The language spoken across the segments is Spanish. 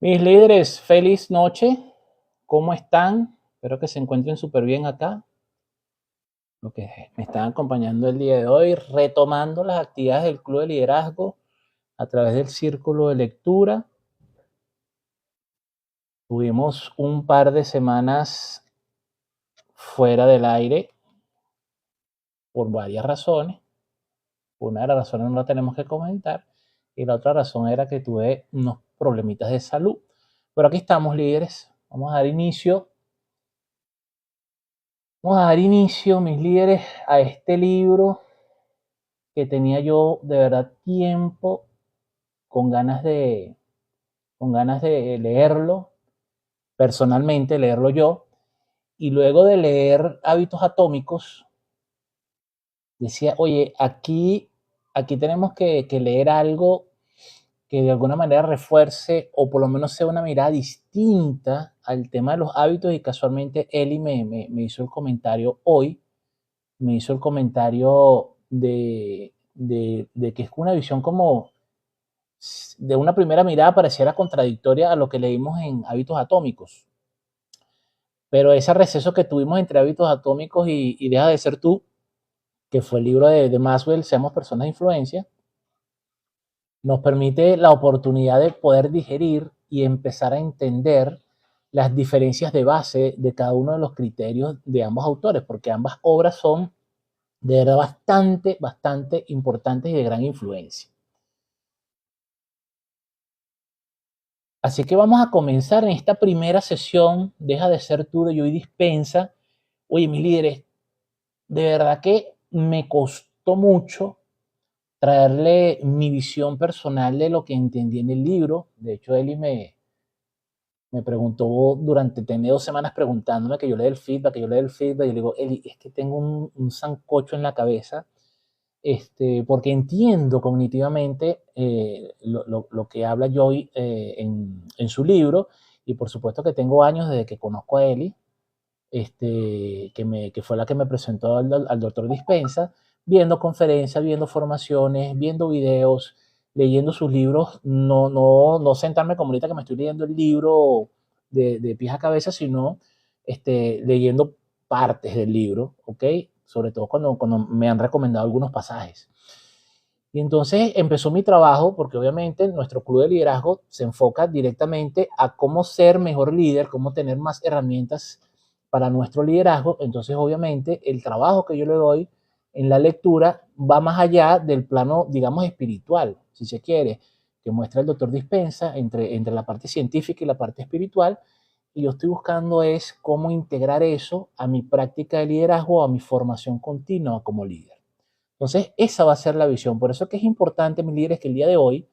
Mis líderes, feliz noche. ¿Cómo están? Espero que se encuentren súper bien acá. Los que me están acompañando el día de hoy, retomando las actividades del Club de Liderazgo a través del Círculo de Lectura. Tuvimos un par de semanas fuera del aire por varias razones. Una de las razones no la tenemos que comentar y la otra razón era que tuve unos problemitas de salud. Pero aquí estamos, líderes. Vamos a dar inicio mis líderes, a este libro que tenía yo de verdad tiempo con ganas de, con ganas de leerlo, personalmente leerlo yo, y luego de leer Hábitos Atómicos, decía, oye, aquí tenemos que leer algo que de alguna manera refuerce o por lo menos sea una mirada distinta al tema de los hábitos, y casualmente Eli me hizo el comentario hoy, me hizo el comentario de que es una visión como de una primera mirada pareciera contradictoria a lo que leímos en Hábitos Atómicos. Pero ese receso que tuvimos entre Hábitos Atómicos y Deja de ser tú, que fue el libro de Maxwell, Seamos personas de influencia, nos permite la oportunidad de poder digerir y empezar a entender las diferencias de base de cada uno de los criterios de ambos autores, porque ambas obras son de verdad bastante importantes y de gran influencia. Así que vamos a comenzar en esta primera sesión, Deja de ser tú, de Joy Dispensa. Oye, mis líderes, de verdad que me costó mucho traerle mi visión personal de lo que entendí en el libro. De hecho, Eli me preguntó durante, tenía 2 semanas preguntándome que yo le dé el feedback, y yo le digo, Eli, es que tengo un sancocho en la cabeza, porque entiendo cognitivamente lo que habla Joy en su libro, y por supuesto que tengo años desde que conozco a Eli, que fue la que me presentó al doctor Dispensa, viendo conferencias, viendo formaciones, viendo videos, leyendo sus libros, no sentarme como ahorita que me estoy leyendo el libro de pies a cabeza, sino leyendo partes del libro, ¿ok? Sobre todo cuando me han recomendado algunos pasajes. Y entonces empezó mi trabajo, porque obviamente nuestro club de liderazgo se enfoca directamente a cómo ser mejor líder, cómo tener más herramientas para nuestro liderazgo. Entonces, obviamente, el trabajo que yo le doy en la lectura va más allá del plano, digamos, espiritual, si se quiere, que muestra el doctor Dispensa entre la parte científica y la parte espiritual. Y yo estoy buscando es cómo integrar eso a mi práctica de liderazgo, a mi formación continua como líder. Entonces, esa va a ser la visión. Por eso que es importante, mis líderes, que el día de hoy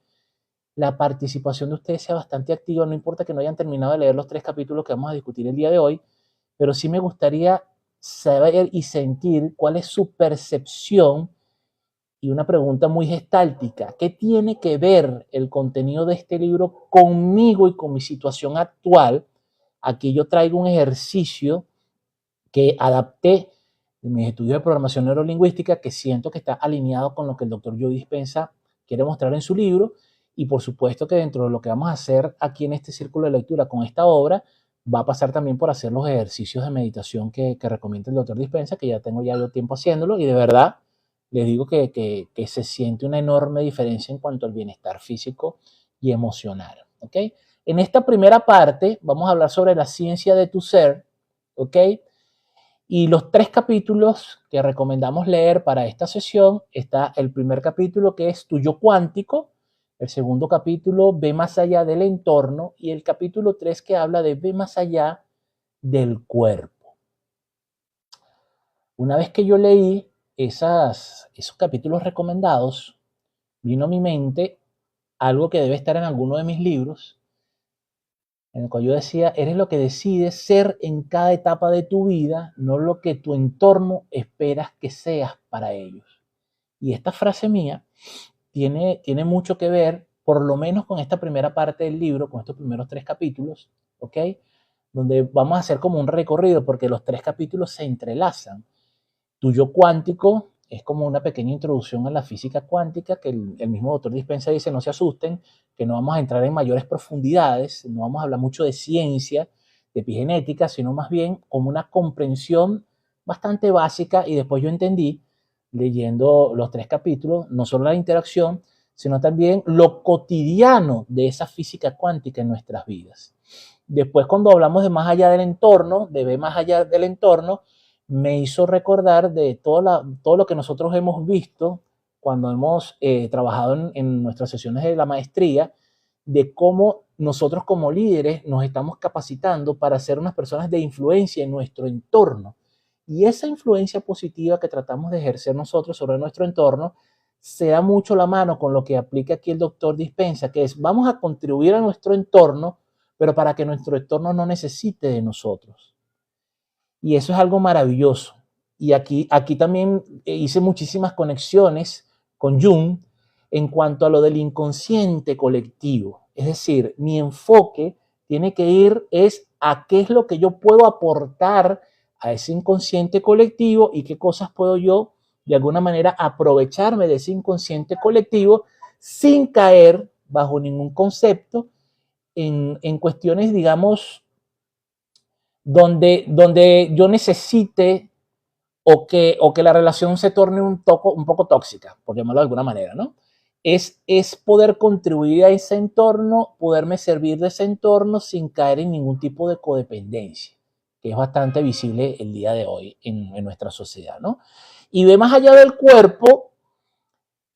la participación de ustedes sea bastante activa. No importa que no hayan terminado de leer los 3 capítulos que vamos a discutir el día de hoy, pero sí me gustaría saber y sentir cuál es su percepción, y una pregunta muy gestáltica. ¿Qué tiene que ver el contenido de este libro conmigo y con mi situación actual? Aquí yo traigo un ejercicio que adapté de mis estudios de programación neurolingüística, que siento que está alineado con lo que el doctor Joe Dispensa quiere mostrar en su libro, y por supuesto que dentro de lo que vamos a hacer aquí en este círculo de lectura con esta obra, va a pasar también por hacer los ejercicios de meditación que recomienda el doctor Dispensa, que ya tengo yo tiempo haciéndolo, y de verdad les digo que se siente una enorme diferencia en cuanto al bienestar físico y emocional. ¿Ok? En esta primera parte vamos a hablar sobre la ciencia de tu ser, ¿ok? Y los 3 capítulos que recomendamos leer para esta sesión, está el primer capítulo, que es Tu yo cuántico, el segundo capítulo, Ve más allá del entorno, y el capítulo 3, que habla de Ve más allá del cuerpo. Una vez que yo leí esos capítulos recomendados, vino a mi mente algo que debe estar en alguno de mis libros, en el cual yo decía, eres lo que decides ser en cada etapa de tu vida, no lo que tu entorno esperas que seas para ellos. Y esta frase mía tiene mucho que ver, por lo menos con esta primera parte del libro, con estos primeros 3 capítulos, ¿ok? Donde vamos a hacer como un recorrido, porque los 3 capítulos se entrelazan. Tu yo cuántico es como una pequeña introducción a la física cuántica, que el mismo doctor Dispenza dice, no se asusten, que no vamos a entrar en mayores profundidades, no vamos a hablar mucho de ciencia, de epigenética, sino más bien como una comprensión bastante básica, y después yo entendí, leyendo los 3 capítulos, no solo la interacción, sino también lo cotidiano de esa física cuántica en nuestras vidas. Después, cuando hablamos de más allá del entorno, de ver más allá del entorno, me hizo recordar de todo lo que nosotros hemos visto cuando hemos trabajado en nuestras sesiones de la maestría, de cómo nosotros como líderes nos estamos capacitando para ser unas personas de influencia en nuestro entorno. Y esa influencia positiva que tratamos de ejercer nosotros sobre nuestro entorno se da mucho la mano con lo que aplica aquí el doctor Dispenza, que es vamos a contribuir a nuestro entorno, pero para que nuestro entorno no necesite de nosotros. Y eso es algo maravilloso. Y aquí también hice muchísimas conexiones con Jung en cuanto a lo del inconsciente colectivo. Es decir, mi enfoque tiene que ir es a qué es lo que yo puedo aportar a ese inconsciente colectivo y qué cosas puedo yo, de alguna manera, aprovecharme de ese inconsciente colectivo sin caer bajo ningún concepto en cuestiones, digamos, donde yo necesite o que la relación se torne un poco tóxica, por llamarlo de alguna manera, ¿no? Es poder contribuir a ese entorno, poderme servir de ese entorno sin caer en ningún tipo de codependencia, que es bastante visible el día de hoy en nuestra sociedad, ¿no? Y de más allá del cuerpo,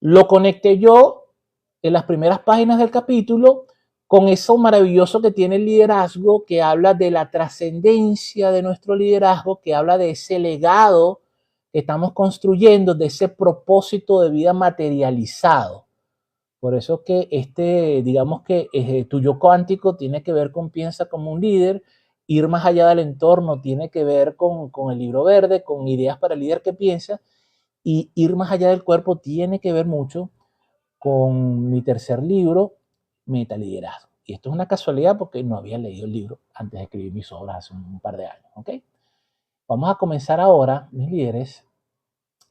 lo conecté yo en las primeras páginas del capítulo con eso maravilloso que tiene el liderazgo, que habla de la trascendencia de nuestro liderazgo, que habla de ese legado que estamos construyendo, de ese propósito de vida materializado. Por eso que digamos que tu yo cuántico tiene que ver con piensa como un líder, ir más allá del entorno tiene que ver con el libro verde, con ideas para el líder que piensa, y ir más allá del cuerpo tiene que ver mucho con mi tercer libro, Metaliderazgo. Y esto es una casualidad porque no había leído el libro antes de escribir mis obras hace un par de años. ¿Okay? Vamos a comenzar ahora, mis líderes,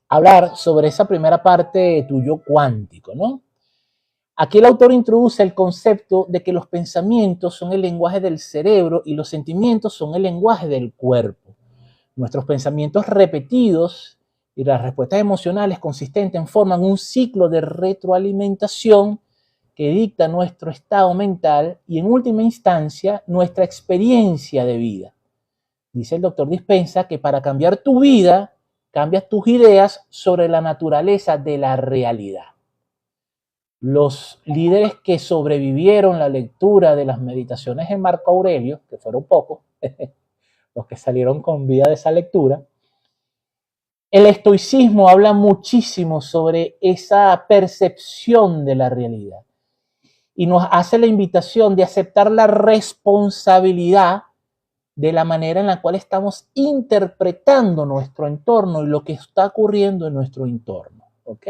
a hablar sobre esa primera parte de tu yo cuántico, ¿no? Aquí el autor introduce el concepto de que los pensamientos son el lenguaje del cerebro y los sentimientos son el lenguaje del cuerpo. Nuestros pensamientos repetidos y las respuestas emocionales consistentes forman un ciclo de retroalimentación que dicta nuestro estado mental y en última instancia nuestra experiencia de vida. Dice el doctor Dispenza que para cambiar tu vida, cambias tus ideas sobre la naturaleza de la realidad. Los líderes que sobrevivieron la lectura de las meditaciones de Marco Aurelio, que fueron pocos, los que salieron con vida de esa lectura, el estoicismo habla muchísimo sobre esa percepción de la realidad y nos hace la invitación de aceptar la responsabilidad de la manera en la cual estamos interpretando nuestro entorno y lo que está ocurriendo en nuestro entorno. ¿Ok?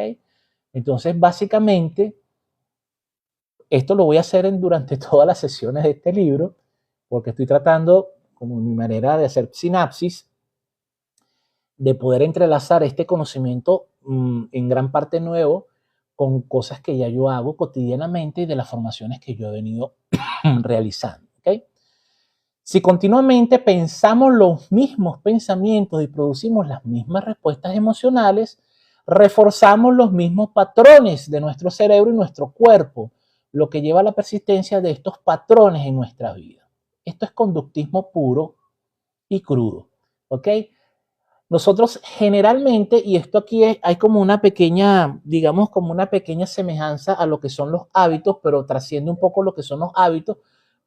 Entonces, básicamente, esto lo voy a hacer durante todas las sesiones de este libro, porque estoy tratando, como mi manera de hacer sinapsis, de poder entrelazar este conocimiento en gran parte nuevo con cosas que ya yo hago cotidianamente y de las formaciones que yo he venido realizando. ¿Okay? Si continuamente pensamos los mismos pensamientos y producimos las mismas respuestas emocionales, reforzamos los mismos patrones de nuestro cerebro y nuestro cuerpo, lo que lleva a la persistencia de estos patrones en nuestra vida. Esto es conductismo puro y crudo. ¿Ok? Nosotros generalmente, y esto aquí hay como una pequeña, digamos, como una pequeña semejanza a lo que son los hábitos, pero trasciende un poco lo que son los hábitos,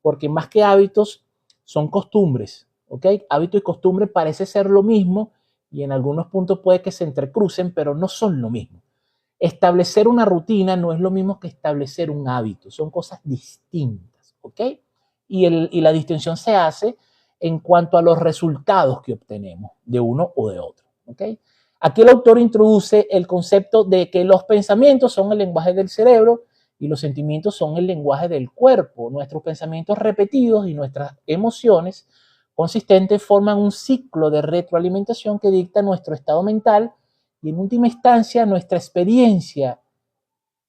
porque más que hábitos son costumbres, ¿ok? Hábito y costumbre parece ser lo mismo y en algunos puntos puede que se entrecrucen, pero no son lo mismo. Establecer una rutina no es lo mismo que establecer un hábito, son cosas distintas, ¿ok? Y la distinción se hace en cuanto a los resultados que obtenemos de uno o de otro. ¿Okay? Aquí el autor introduce el concepto de que los pensamientos son el lenguaje del cerebro y los sentimientos son el lenguaje del cuerpo. Nuestros pensamientos repetidos y nuestras emociones consistentes forman un ciclo de retroalimentación que dicta nuestro estado mental y en última instancia nuestra experiencia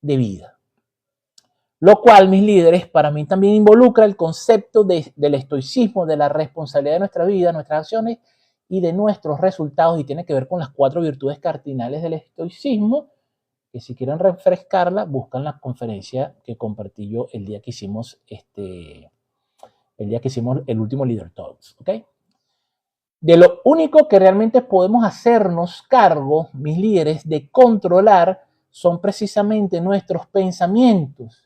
de vida. Lo cual, mis líderes, para mí también involucra el concepto del estoicismo, de la responsabilidad de nuestra vida, nuestras acciones y de nuestros resultados, y tiene que ver con las 4 virtudes cardinales del estoicismo, que si quieren refrescarla, buscan la conferencia que compartí yo el día que hicimos el último Leader Talks, ¿ok? De lo único que realmente podemos hacernos cargo, mis líderes, de controlar son precisamente nuestros pensamientos.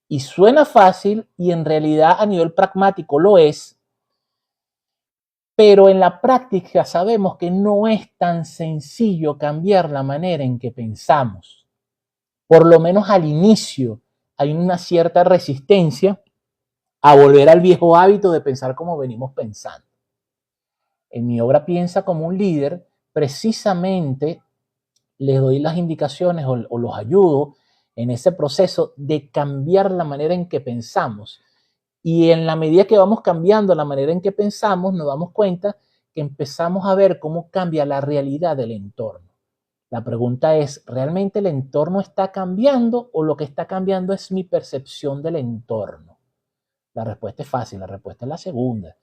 Y suena fácil y en realidad a nivel pragmático lo es, pero en la práctica sabemos que no es tan sencillo cambiar la manera en que pensamos. Por lo menos al inicio hay una cierta resistencia a volver al viejo hábito de pensar como venimos pensando. En mi obra Piensa como un líder, precisamente les doy las indicaciones o los ayudo en ese proceso de cambiar la manera en que pensamos. Y en la medida que vamos cambiando la manera en que pensamos, nos damos cuenta que empezamos a ver cómo cambia la realidad del entorno. La pregunta es, ¿realmente el entorno está cambiando o lo que está cambiando es mi percepción del entorno? La respuesta es fácil, la respuesta es la segunda.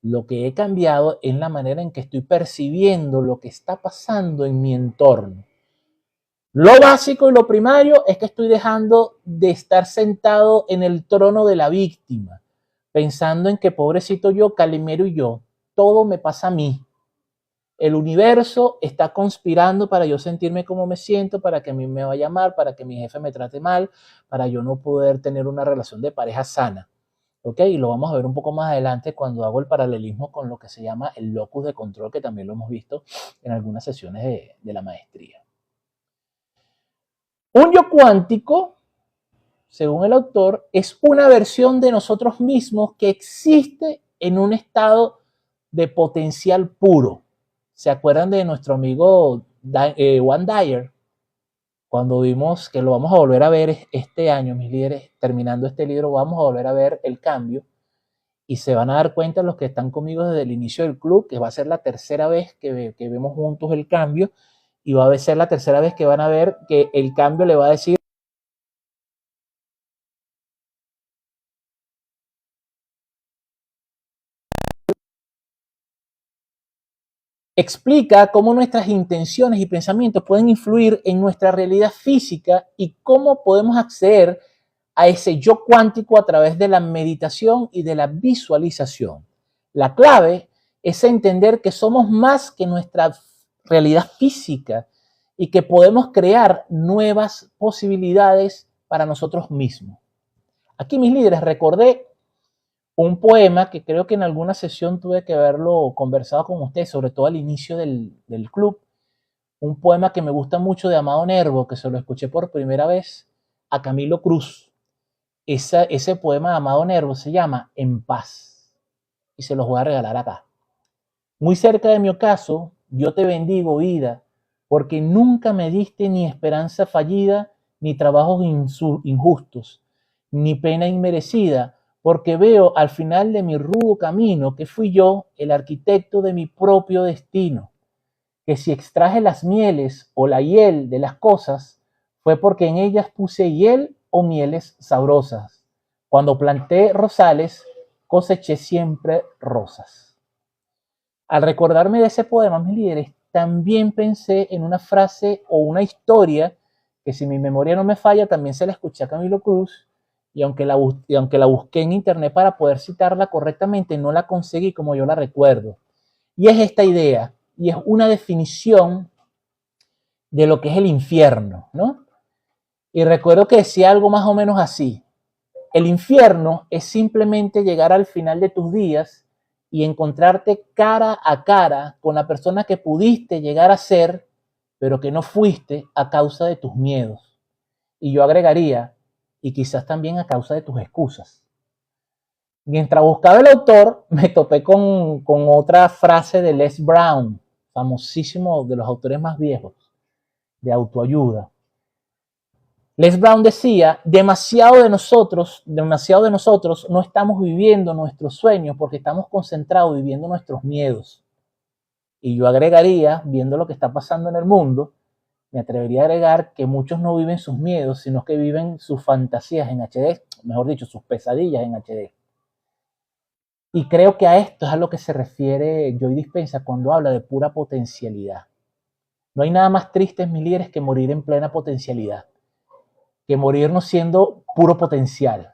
Lo que he cambiado es la manera en que estoy percibiendo lo que está pasando en mi entorno. Lo básico y lo primario es que estoy dejando de estar sentado en el trono de la víctima, pensando en que pobrecito yo, Calimero y yo, todo me pasa a mí. El universo está conspirando para yo sentirme como me siento, para que a mí me vaya mal, para que mi jefe me trate mal, para yo no poder tener una relación de pareja sana. ¿Ok? Y lo vamos a ver un poco más adelante cuando hago el paralelismo con lo que se llama el locus de control, que también lo hemos visto en algunas sesiones de la maestría. Un yo cuántico, según el autor, es una versión de nosotros mismos que existe en un estado de potencial puro. ¿Se acuerdan de nuestro amigo Wayne Dyer? Cuando vimos que lo vamos a volver a ver este año, mis líderes, terminando este libro, vamos a volver a ver el cambio. Y se van a dar cuenta los que están conmigo desde el inicio del club, que va a ser la tercera vez que vemos juntos el cambio, y va a ser la tercera vez que van a ver que el cambio le va a decir explica cómo nuestras intenciones y pensamientos pueden influir en nuestra realidad física y cómo podemos acceder a ese yo cuántico a través de la meditación y de la visualización. La clave es entender que somos más que nuestra realidad física y que podemos crear nuevas posibilidades para nosotros mismos. Aquí, mis líderes, recordé un poema que creo que en alguna sesión tuve que haberlo conversado con ustedes, sobre todo al inicio del club. Un poema que me gusta mucho de Amado Nervo, que se lo escuché por primera vez a Camilo Cruz. Ese poema de Amado Nervo se llama En paz y se los voy a regalar acá. Muy cerca de mi ocaso, yo te bendigo, vida, porque nunca me diste ni esperanza fallida, ni trabajos injustos, ni pena inmerecida, porque veo al final de mi rudo camino que fui yo el arquitecto de mi propio destino, que si extraje las mieles o la hiel de las cosas, fue porque en ellas puse hiel o mieles sabrosas. Cuando planté rosales, coseché siempre rosas. Al recordarme de ese poema, mis líderes, también pensé en una frase o una historia que, si mi memoria no me falla, también se la escuché a Camilo Cruz, y aunque la busqué en internet para poder citarla correctamente, no la conseguí como yo la recuerdo. Y es esta idea, y es una definición de lo que es el infierno, ¿no? Y recuerdo que decía algo más o menos así: el infierno es simplemente llegar al final de tus días y encontrarte cara a cara con la persona que pudiste llegar a ser, pero que no fuiste a causa de tus miedos. Y yo agregaría, y quizás también a causa de tus excusas. Mientras buscaba el autor, me topé con otra frase de Les Brown, famosísimo, de los autores más viejos, de autoayuda. Les Brown decía, demasiado de nosotros no estamos viviendo nuestros sueños porque estamos concentrados viviendo nuestros miedos. Y yo agregaría, viendo lo que está pasando en el mundo, me atrevería a agregar que muchos no viven sus miedos, sino que viven sus fantasías en HD, mejor dicho, sus pesadillas en HD. Y creo que a esto es a lo que se refiere Joy Dispenza cuando habla de pura potencialidad. No hay nada más triste, mis líderes, que morir en plena potencialidad, que morirnos siendo puro potencial,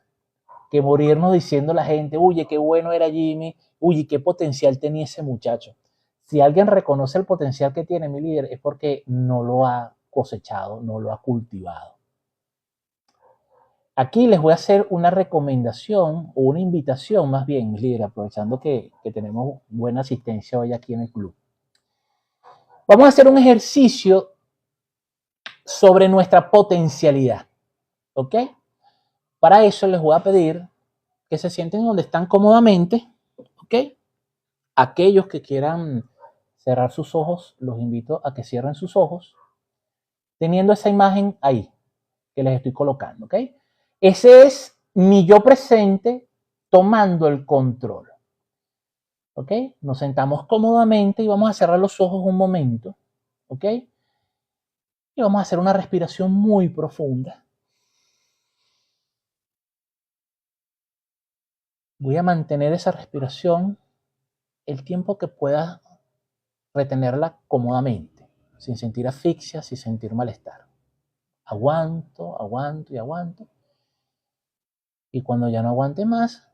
que morirnos diciendo a la gente, oye, qué bueno era Jimmy, oye, qué potencial tenía ese muchacho. Si alguien reconoce el potencial que tiene mi líder es porque no lo ha cosechado, no lo ha cultivado. Aquí les voy a hacer una recomendación o una invitación más bien, mis líderes, aprovechando que tenemos buena asistencia hoy aquí en el club. Vamos a hacer un ejercicio sobre nuestra potencialidad, ¿ok? Para eso les voy a pedir que se sienten donde están cómodamente, ¿ok? Aquellos que quieran cerrar sus ojos, los invito a que cierren sus ojos, teniendo esa imagen ahí que les estoy colocando, ¿ok? Ese es mi yo presente tomando el control, ¿ok? Nos sentamos cómodamente y vamos a cerrar los ojos un momento, ¿ok? Y vamos a hacer una respiración muy profunda. Voy a mantener esa respiración el tiempo que pueda retenerla cómodamente, sin sentir asfixia, sin sentir malestar. Aguanto, aguanto y aguanto. Y cuando ya no aguante más,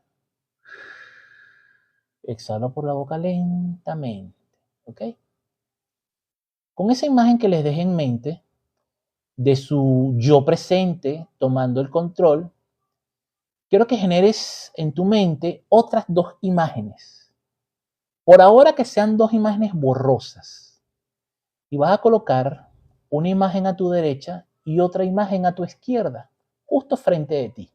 exhalo por la boca lentamente, ¿ok? Con esa imagen que les dejé en mente de su yo presente tomando el control, quiero que generes en tu mente otras dos imágenes. Por ahora que sean dos imágenes borrosas. Y vas a colocar una imagen a tu derecha y otra imagen a tu izquierda, justo frente de ti.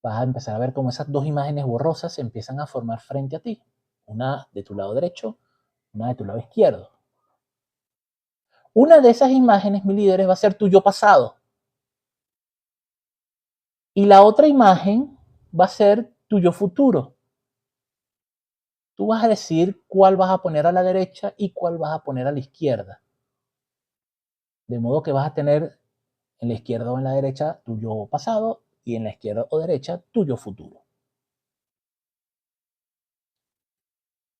Vas a empezar a ver cómo esas dos imágenes borrosas se empiezan a formar frente a ti. Una de tu lado derecho, una de tu lado izquierdo. Una de esas imágenes, mi líderes, va a ser tu yo pasado. Y la otra imagen va a ser tu yo futuro. Tú vas a decidir cuál vas a poner a la derecha y cuál vas a poner a la izquierda. De modo que vas a tener en la izquierda o en la derecha tu yo pasado y en la izquierda o derecha tu yo futuro.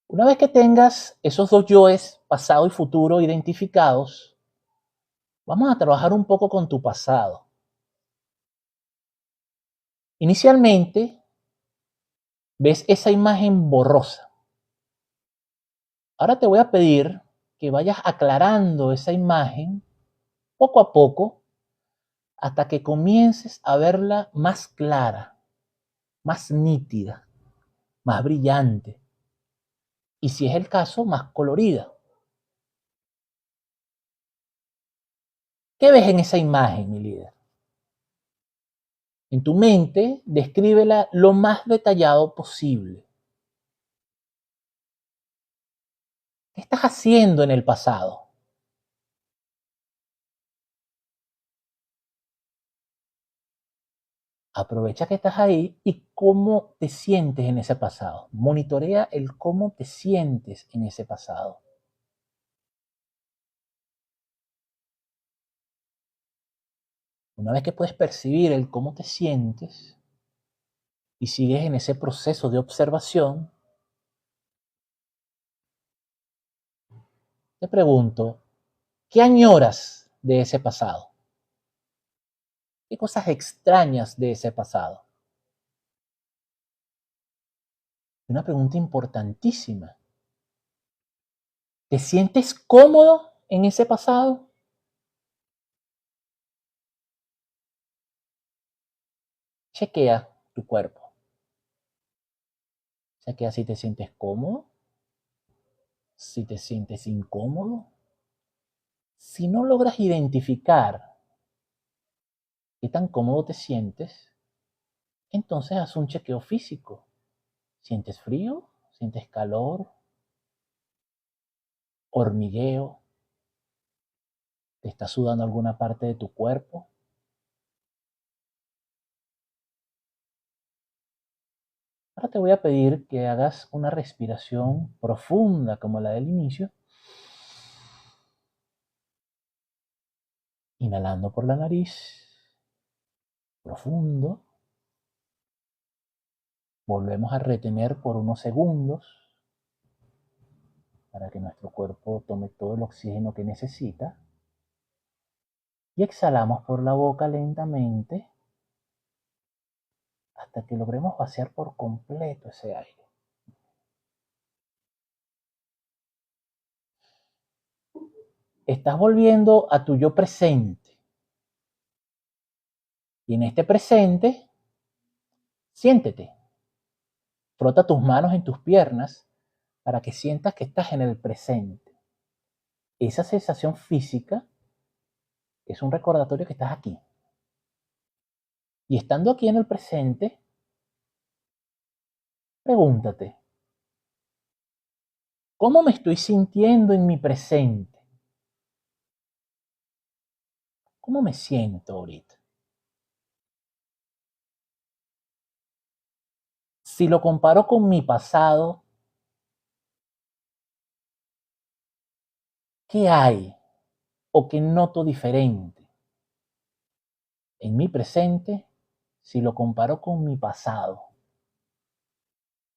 Una vez que tengas esos dos yoes, pasado y futuro, identificados, vamos a trabajar un poco con tu pasado. Inicialmente, ves esa imagen borrosa. Ahora te voy a pedir que vayas aclarando esa imagen poco a poco hasta que comiences a verla más clara, más nítida, más brillante y, si es el caso, más colorida. ¿Qué ves en esa imagen, mi líder? En tu mente, descríbela lo más detallado posible. ¿Qué estás haciendo en el pasado? Aprovecha que estás ahí y cómo te sientes en ese pasado. Monitorea el cómo te sientes en ese pasado. Una vez que puedes percibir el cómo te sientes y sigues en ese proceso de observación, te pregunto, ¿qué añoras de ese pasado? ¿Qué cosas extrañas de ese pasado? Una pregunta importantísima. ¿Te sientes cómodo en ese pasado? Chequea tu cuerpo. Chequea si te sientes cómodo, si te sientes incómodo. Si no logras identificar qué tan cómodo te sientes, entonces haz un chequeo físico. ¿Sientes frío? ¿Sientes calor? ¿Hormigueo? ¿Te está sudando alguna parte de tu cuerpo? Ahora te voy a pedir que hagas una respiración profunda como la del inicio, inhalando por la nariz, profundo. Volvemos a retener por unos segundos para que nuestro cuerpo tome todo el oxígeno que necesita. Y exhalamos por la boca lentamente hasta que logremos vaciar por completo ese aire. Estás volviendo a tu yo presente. Y en este presente, siéntete. Frota tus manos en tus piernas para que sientas que estás en el presente. Esa sensación física es un recordatorio que estás aquí. Y estando aquí en el presente, pregúntate, ¿cómo me estoy sintiendo en mi presente? ¿Cómo me siento ahorita? Si lo comparo con mi pasado, ¿qué hay o qué noto diferente en mi presente si lo comparo con mi pasado?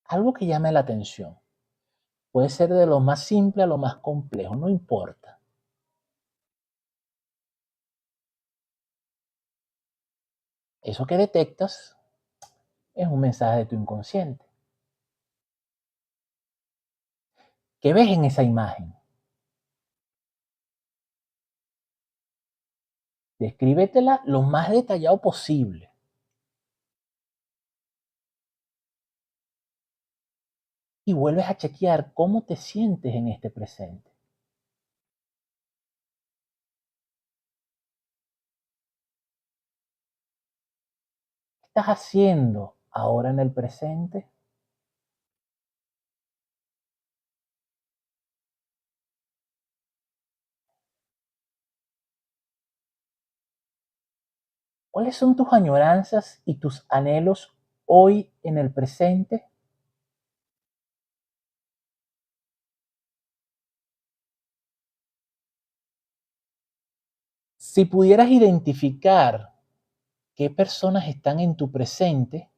Algo que llame la atención. Puede ser de lo más simple a lo más complejo, no importa. Eso que detectas es un mensaje de tu inconsciente. ¿Qué ves en esa imagen? Descríbetela lo más detallado posible. Y vuelves a chequear cómo te sientes en este presente. ¿Qué estás haciendo ahora en el presente? ¿Cuáles son tus añoranzas y tus anhelos hoy en el presente? Si pudieras identificar qué personas están en tu presente,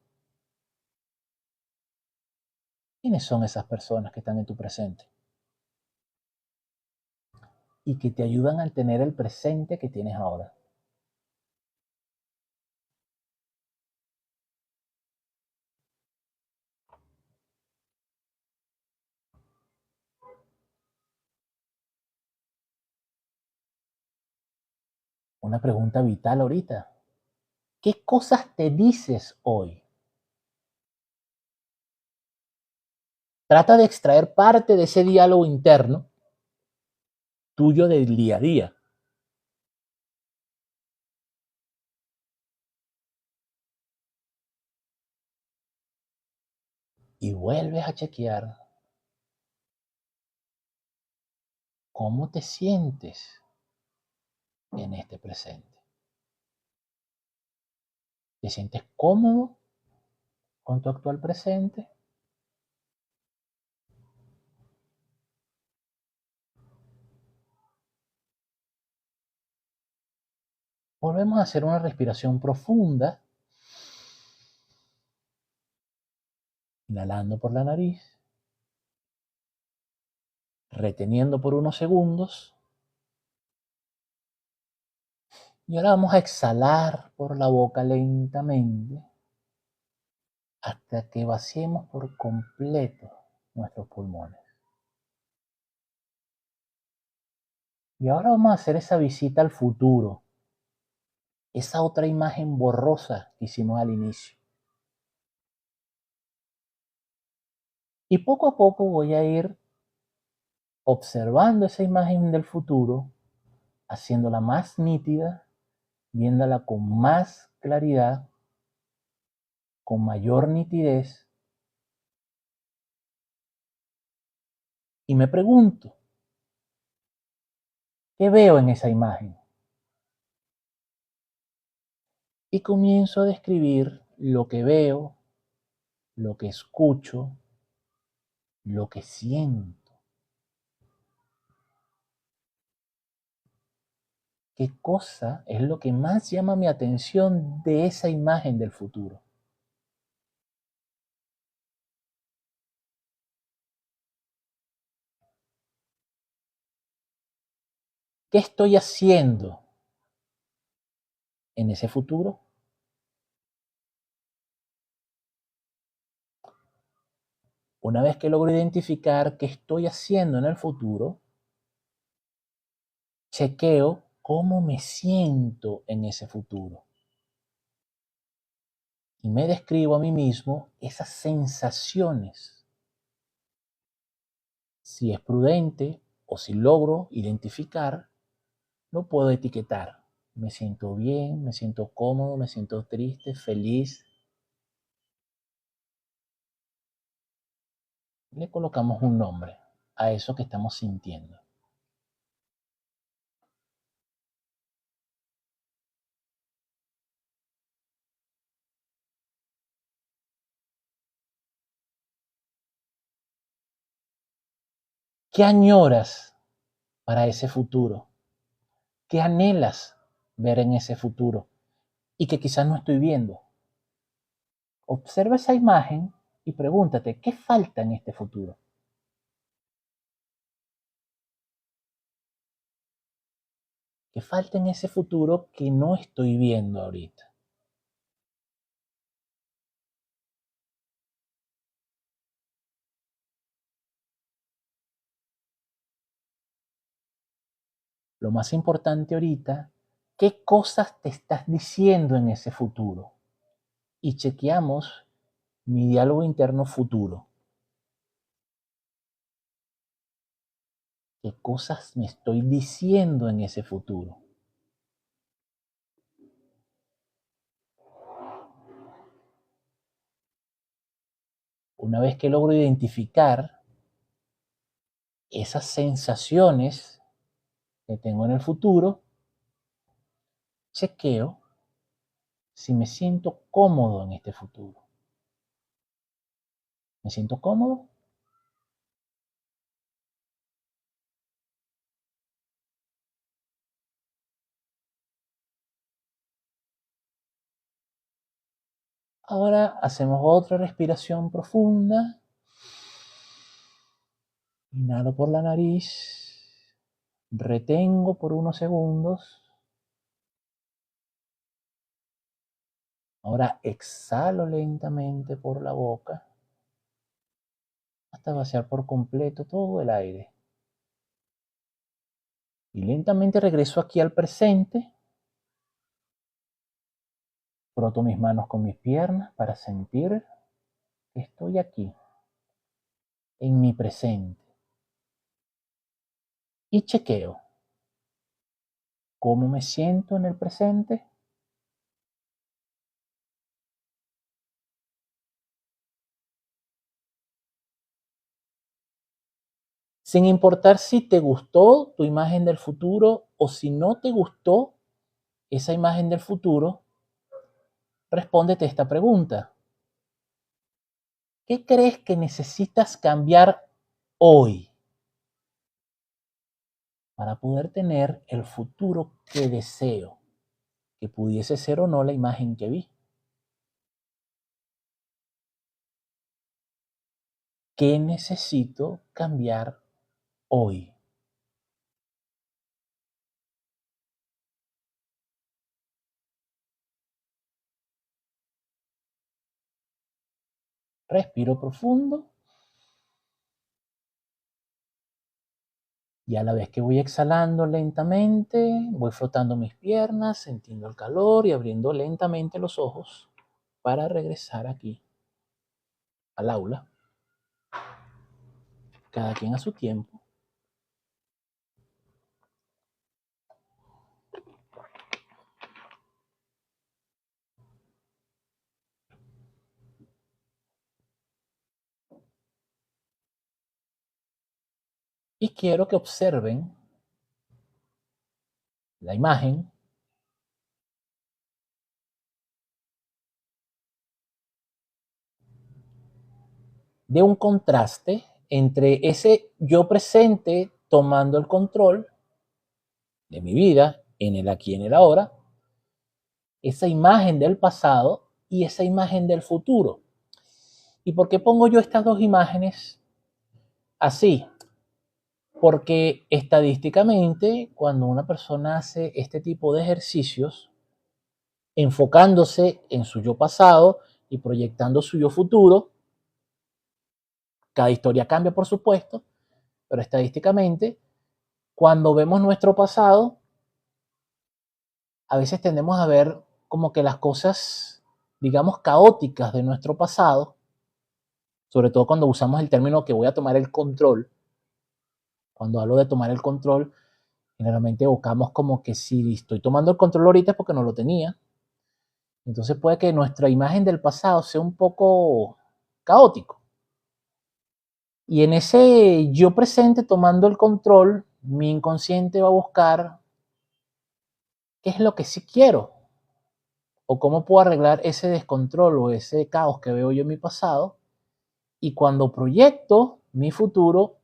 ¿quiénes son esas personas que están en tu presente? Y que te ayudan a tener el presente que tienes ahora. Una pregunta vital ahorita. ¿Qué cosas te dices hoy? Trata de extraer parte de ese diálogo interno tuyo del día a día. Y vuelves a chequear cómo te sientes en este presente. ¿Te sientes cómodo con tu actual presente? Volvemos a hacer una respiración profunda, inhalando por la nariz, reteniendo por unos segundos. Y ahora vamos a exhalar por la boca lentamente hasta que vaciemos por completo nuestros pulmones. Y ahora vamos a hacer esa visita al futuro, esa otra imagen borrosa que hicimos al inicio. Y poco a poco voy a ir observando esa imagen del futuro, haciéndola más nítida, viéndola con más claridad, con mayor nitidez. Y me pregunto, ¿qué veo en esa imagen? Y comienzo a describir lo que veo lo que escucho, lo que siento. ¿Qué cosa es lo que más llama mi atención de esa imagen del futuro? ¿Qué estoy haciendo en ese futuro? Una vez que logro identificar qué estoy haciendo en el futuro, chequeo cómo me siento en ese futuro. Y me describo a mí mismo esas sensaciones. Si es prudente o si logro identificar, lo puedo etiquetar. Me siento bien, me siento cómodo, me siento triste, feliz. Le colocamos un nombre a eso que estamos sintiendo. ¿Qué añoras para ese futuro? ¿Qué anhelas ver en ese futuro y que quizás no estoy viendo? Observa esa imagen y pregúntate, ¿qué falta en este futuro? ¿Qué falta en ese futuro que no estoy viendo ahorita? Lo más importante ahorita, ¿qué cosas te estás diciendo en ese futuro? Y chequeamos mi diálogo interno futuro. ¿Qué cosas me estoy diciendo en ese futuro? Una vez que logro identificar esas sensaciones que tengo en el futuro, chequeo si me siento cómodo en este futuro. ¿Me siento cómodo? Ahora hacemos otra respiración profunda. Inhalo por la nariz. Retengo por unos segundos. Ahora exhalo lentamente por la boca hasta vaciar por completo todo el aire. Y lentamente regreso aquí al presente. Froto mis manos con mis piernas para sentir que estoy aquí, en mi presente. Y chequeo cómo me siento en el presente. Sin importar si te gustó tu imagen del futuro o si no te gustó esa imagen del futuro, respóndete esta pregunta. ¿Qué crees que necesitas cambiar hoy para poder tener el futuro que deseo? Que pudiese ser o no la imagen que vi. ¿Qué necesito cambiar hoy? Respiro profundo y a la vez que voy exhalando lentamente, voy frotando mis piernas, sintiendo el calor y abriendo lentamente los ojos para regresar aquí al aula, cada quien a su tiempo. Y quiero que observen la imagen de un contraste entre ese yo presente tomando el control de mi vida en el aquí y en el ahora, esa imagen del pasado y esa imagen del futuro. ¿Y por qué pongo yo estas dos imágenes así? Porque estadísticamente, cuando una persona hace este tipo de ejercicios, enfocándose en su yo pasado y proyectando su yo futuro, cada historia cambia, por supuesto, pero estadísticamente, cuando vemos nuestro pasado, a veces tendemos a ver como que las cosas, digamos, caóticas de nuestro pasado, sobre todo cuando usamos el término que voy a tomar el control. Cuando hablo de tomar el control, generalmente evocamos como que si estoy tomando el control ahorita es porque no lo tenía. Entonces puede que nuestra imagen del pasado sea un poco caótico. Y en ese yo presente tomando el control, mi inconsciente va a buscar qué es lo que sí quiero o cómo puedo arreglar ese descontrol o ese caos que veo yo en mi pasado. Y cuando proyecto mi futuro,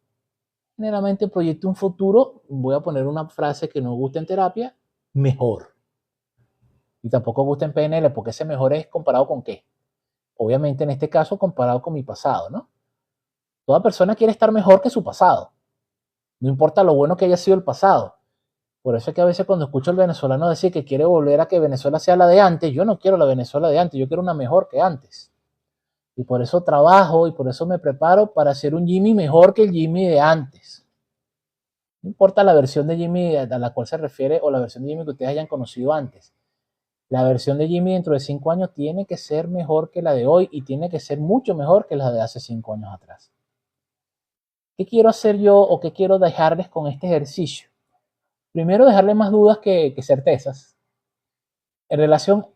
generalmente proyecto un futuro, voy a poner una frase que nos gusta en terapia, mejor. Y tampoco gusta en PNL porque ese mejor es comparado con qué. Obviamente en este caso comparado con mi pasado, ¿no? Toda persona quiere estar mejor que su pasado. No importa lo bueno que haya sido el pasado. Por eso es que a veces cuando escucho al venezolano decir que quiere volver a que Venezuela sea la de antes, yo no quiero la Venezuela de antes, yo quiero una mejor que antes. Y por eso trabajo y por eso me preparo para ser un Jimmy mejor que el Jimmy de antes. No importa la versión de Jimmy a la cual se refiere o la versión de Jimmy que ustedes hayan conocido antes. La versión de Jimmy dentro de 5 años tiene que ser mejor que la de hoy y tiene que ser mucho mejor que la de hace 5 años atrás. ¿Qué quiero hacer yo o qué quiero dejarles con este ejercicio? Primero, dejarles más dudas que certezas en relación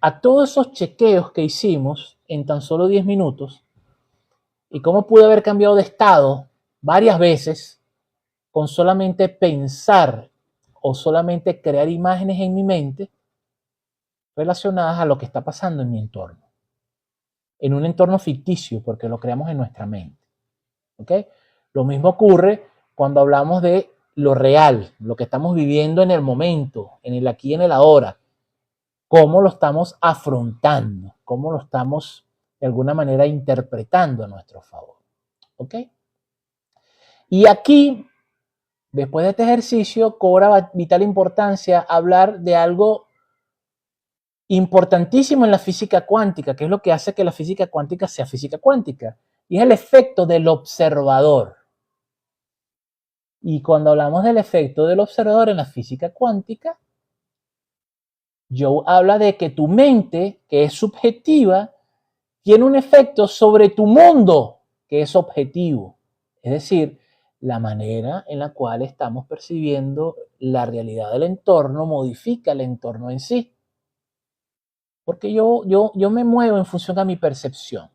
a todos esos chequeos que hicimos en tan solo 10 minutos y cómo pude haber cambiado de estado varias veces con solamente pensar o solamente crear imágenes en mi mente relacionadas a lo que está pasando en mi entorno. En un entorno ficticio, porque lo creamos en nuestra mente. ¿Ok? Lo mismo ocurre cuando hablamos de lo real, lo que estamos viviendo en el momento, en el aquí y en el ahora. Cómo lo estamos afrontando, cómo lo estamos de alguna manera interpretando a nuestro favor. ¿Ok? Y aquí, después de este ejercicio, cobra vital importancia hablar de algo importantísimo en la física cuántica, que es lo que hace que la física cuántica sea física cuántica, y es el efecto del observador. Y cuando hablamos del efecto del observador en la física cuántica, Joe habla de que tu mente, que es subjetiva, tiene un efecto sobre tu mundo, que es objetivo. Es decir, la manera en la cual estamos percibiendo la realidad del entorno modifica el entorno en sí. Porque yo me muevo en función a mi percepción,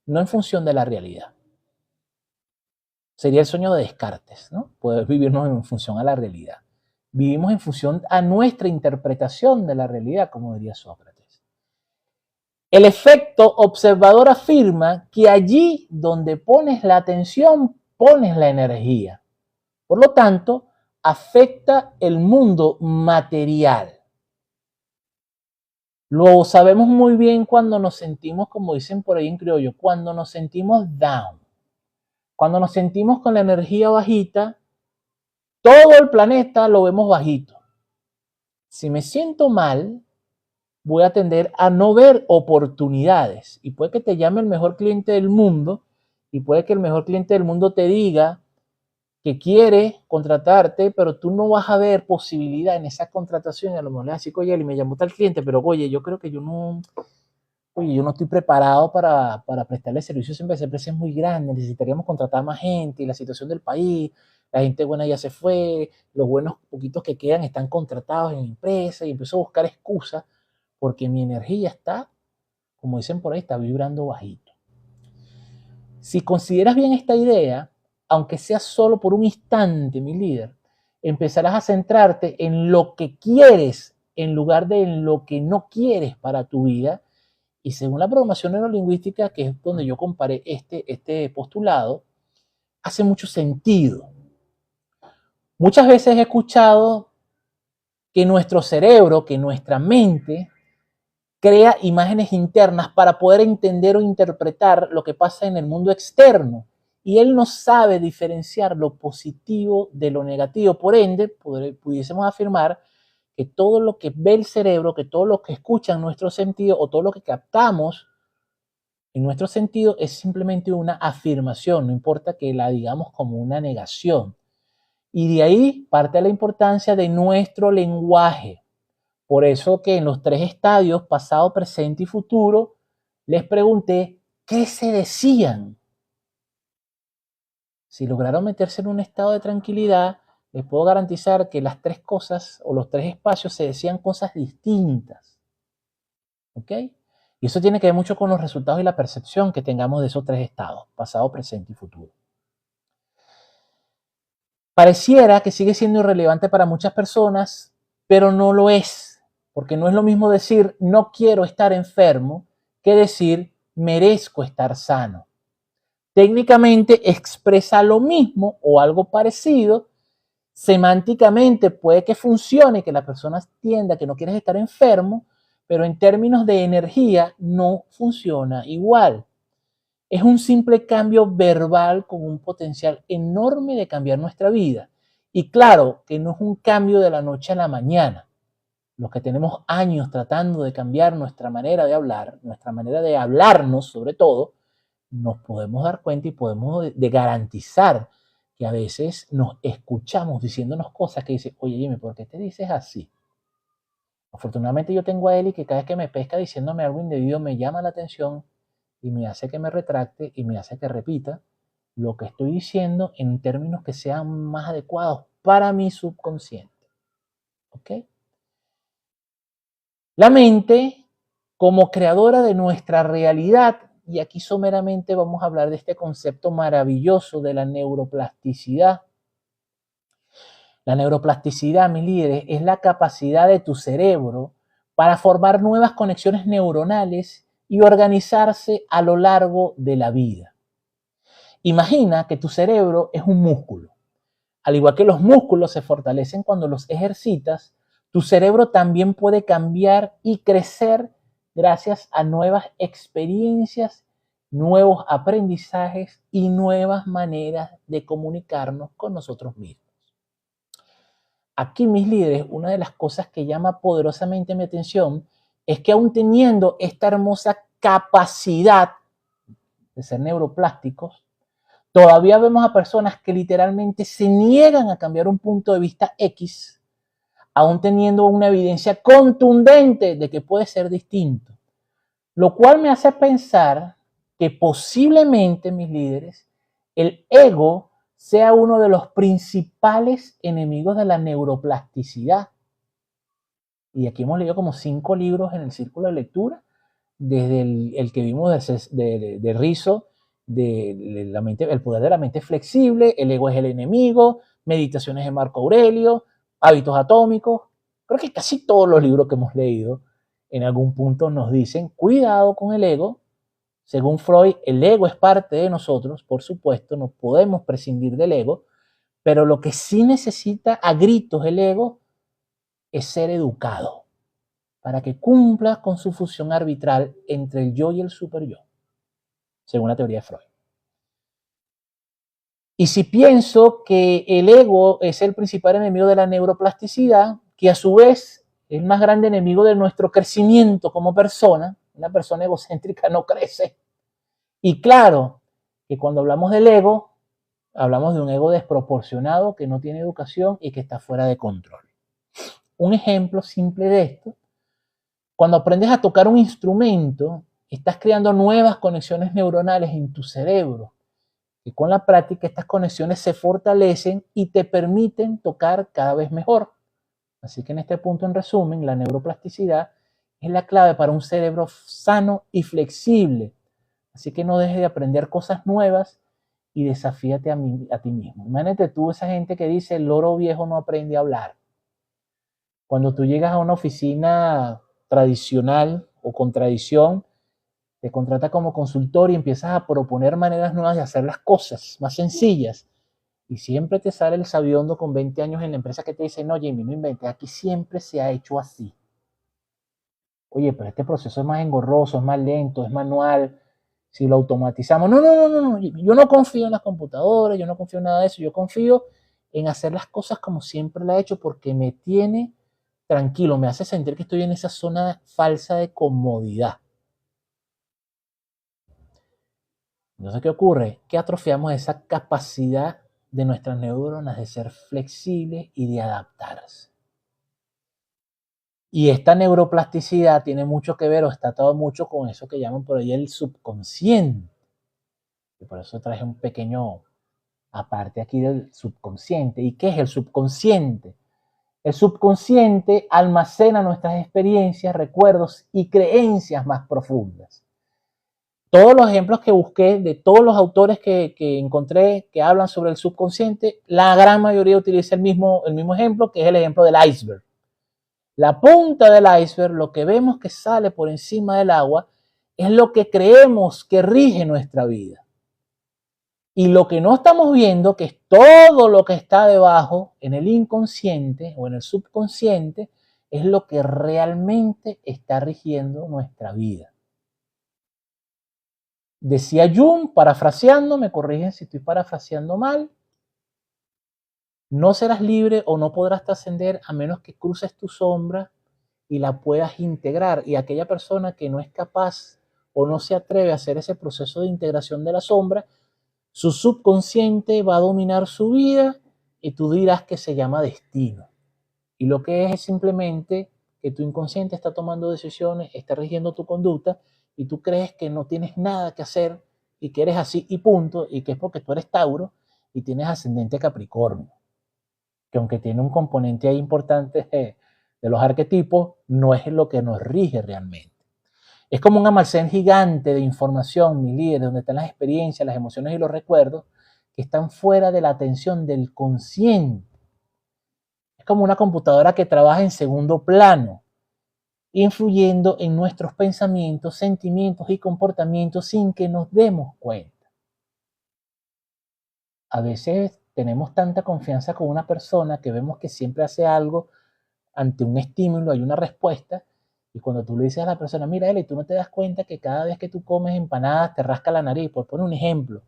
no en función de la realidad. Sería el sueño de Descartes, ¿no? Poder vivirnos en función a la realidad. Vivimos en función a nuestra interpretación de la realidad, como diría Sócrates. El efecto observador afirma que allí donde pones la atención, pones la energía. Por lo tanto, afecta el mundo material. Lo sabemos muy bien cuando nos sentimos, como dicen por ahí en criollo, cuando nos sentimos down. Cuando nos sentimos con la energía bajita, todo el planeta lo vemos bajito. Si me siento mal, voy a tender a no ver oportunidades. Y puede que te llame el mejor cliente del mundo y puede que el mejor cliente del mundo te diga que quiere contratarte, pero tú no vas a ver posibilidad en esa contratación. A lo mejor le vas a decir, oye, me llamó tal cliente, pero oye, yo creo que yo no estoy preparado para prestarle servicios en esa empresa es muy grande, necesitaríamos contratar más gente y la situación del país, la gente buena ya se fue, los buenos poquitos que quedan están contratados en la empresa y empiezo a buscar excusas porque mi energía está, como dicen por ahí, está vibrando bajito. Si consideras bien esta idea, aunque sea solo por un instante, mi líder, empezarás a centrarte en lo que quieres en lugar de en lo que no quieres para tu vida Y según la programación neurolingüística, que es donde yo comparé este postulado, hace mucho sentido. Muchas veces he escuchado que nuestro cerebro, que nuestra mente, crea imágenes internas para poder entender o interpretar lo que pasa en el mundo externo. Y él no sabe diferenciar lo positivo de lo negativo. Por ende, pudiésemos afirmar que todo lo que ve el cerebro, que todo lo que escucha en nuestro sentido o todo lo que captamos en nuestro sentido es simplemente una afirmación, no importa que la digamos como una negación. Y de ahí parte la importancia de nuestro lenguaje. Por eso que en los 3 estadios, pasado, presente y futuro, les pregunté qué se decían. Si lograron meterse en un estado de tranquilidad, les puedo garantizar que las 3 cosas o los 3 espacios se decían cosas distintas. ¿Ok? Y eso tiene que ver mucho con los resultados y la percepción que tengamos de esos 3 estados, pasado, presente y futuro. Pareciera que sigue siendo irrelevante para muchas personas, pero no lo es, porque no es lo mismo decir no quiero estar enfermo que decir merezco estar sano. Técnicamente expresa lo mismo o algo parecido, semánticamente puede que funcione, que la persona entienda que no quieres estar enfermo, pero en términos de energía no funciona igual. Es un simple cambio verbal con un potencial enorme de cambiar nuestra vida. Y claro que no es un cambio de la noche a la mañana. Los que tenemos años tratando de cambiar nuestra manera de hablar, nuestra manera de hablarnos sobre todo, nos podemos dar cuenta y podemos de garantizar que a veces nos escuchamos diciéndonos cosas que dicen, oye Jimmy, ¿por qué te dices así? Afortunadamente yo tengo a Eli que cada vez que me pesca diciéndome algo indebido me llama la atención y me hace que me retracte y me hace que repita lo que estoy diciendo en términos que sean más adecuados para mi subconsciente. ¿Ok? La mente, como creadora de nuestra realidad, y aquí someramente vamos a hablar de este concepto maravilloso de la neuroplasticidad. La neuroplasticidad, mis líderes, es la capacidad de tu cerebro para formar nuevas conexiones neuronales y organizarse a lo largo de la vida. Imagina que tu cerebro es un músculo. Al igual que los músculos se fortalecen cuando los ejercitas, tu cerebro también puede cambiar y crecer gracias a nuevas experiencias, nuevos aprendizajes y nuevas maneras de comunicarnos con nosotros mismos. Aquí, mis líderes, una de las cosas que llama poderosamente mi atención es que aún teniendo esta hermosa capacidad de ser neuroplásticos, todavía vemos a personas que literalmente se niegan a cambiar un punto de vista X, aún teniendo una evidencia contundente de que puede ser distinto. Lo cual me hace pensar que posiblemente, mis líderes, el ego sea uno de los principales enemigos de la neuroplasticidad. Y aquí hemos leído como 5 libros en el círculo de lectura, desde el que vimos de Rizzo, de la mente, el poder de la mente flexible, el ego es el enemigo, meditaciones de Marco Aurelio, hábitos atómicos. Creo que casi todos los libros que hemos leído en algún punto nos dicen, cuidado con el ego. Según Freud, el ego es parte de nosotros, por supuesto, no podemos prescindir del ego, pero lo que sí necesita a gritos el ego es ser educado para que cumpla con su función arbitral entre el yo y el superyo, según la teoría de Freud. Y si pienso que el ego es el principal enemigo de la neuroplasticidad, que a su vez es el más grande enemigo de nuestro crecimiento como persona, una persona egocéntrica no crece. Y claro, que cuando hablamos del ego, hablamos de un ego desproporcionado que no tiene educación y que está fuera de control. Un ejemplo simple de esto: cuando aprendes a tocar un instrumento, estás creando nuevas conexiones neuronales en tu cerebro. Y con la práctica estas conexiones se fortalecen y te permiten tocar cada vez mejor. Así que en este punto, en resumen, la neuroplasticidad es la clave para un cerebro sano y flexible. Así que no dejes de aprender cosas nuevas y desafíate a ti mismo. Imagínate tú esa gente que dice el loro viejo no aprende a hablar. Cuando tú llegas a una oficina tradicional o con tradición te contrata como consultor y empiezas a proponer maneras nuevas de hacer las cosas más sencillas. Y siempre te sale el sabiondo con 20 años en la empresa que te dice, no, Jamie, no inventes, aquí siempre se ha hecho así. Oye, pero este proceso es más engorroso, es más lento, es manual. Si lo automatizamos, no, yo no confío en las computadoras, yo no confío en nada de eso, yo confío en hacer las cosas como siempre la he hecho porque me tiene tranquilo, me hace sentir que estoy en esa zona falsa de comodidad. Entonces, ¿qué ocurre? Que atrofiamos esa capacidad de nuestras neuronas de ser flexibles y de adaptarse. Y esta neuroplasticidad tiene mucho que ver o está atado mucho con eso que llaman por ahí el subconsciente. Y por eso traje un pequeño aparte aquí del subconsciente. ¿Y qué es el subconsciente? El subconsciente almacena nuestras experiencias, recuerdos y creencias más profundas. Todos los ejemplos que busqué de todos los autores que encontré que hablan sobre el subconsciente, la gran mayoría utiliza el mismo ejemplo, que es el ejemplo del iceberg. La punta del iceberg, lo que vemos que sale por encima del agua, es lo que creemos que rige nuestra vida. Y lo que no estamos viendo, que es todo lo que está debajo, en el inconsciente o en el subconsciente, es lo que realmente está rigiendo nuestra vida. Decía Jung, parafraseando, me corrigen si estoy parafraseando mal, no serás libre o no podrás trascender a menos que cruces tu sombra y la puedas integrar. Y aquella persona que no es capaz o no se atreve a hacer ese proceso de integración de la sombra, su subconsciente va a dominar su vida y tú dirás que se llama destino. Y lo que es simplemente que tu inconsciente está tomando decisiones, está rigiendo tu conducta y tú crees que no tienes nada que hacer y que eres así y punto, y que es porque tú eres Tauro y tienes ascendente Capricornio, que aunque tiene un componente ahí importante de los arquetipos, no es lo que nos rige realmente. Es como un almacén gigante de información, mi líder, donde están las experiencias, las emociones y los recuerdos que están fuera de la atención del consciente. Es como una computadora que trabaja en segundo plano, influyendo en nuestros pensamientos, sentimientos y comportamientos sin que nos demos cuenta. A veces tenemos tanta confianza con una persona que vemos que siempre hace algo ante un estímulo, hay una respuesta, y cuando tú le dices a la persona, mira, Eli, tú no te das cuenta que cada vez que tú comes empanadas te rasca la nariz, por poner un ejemplo.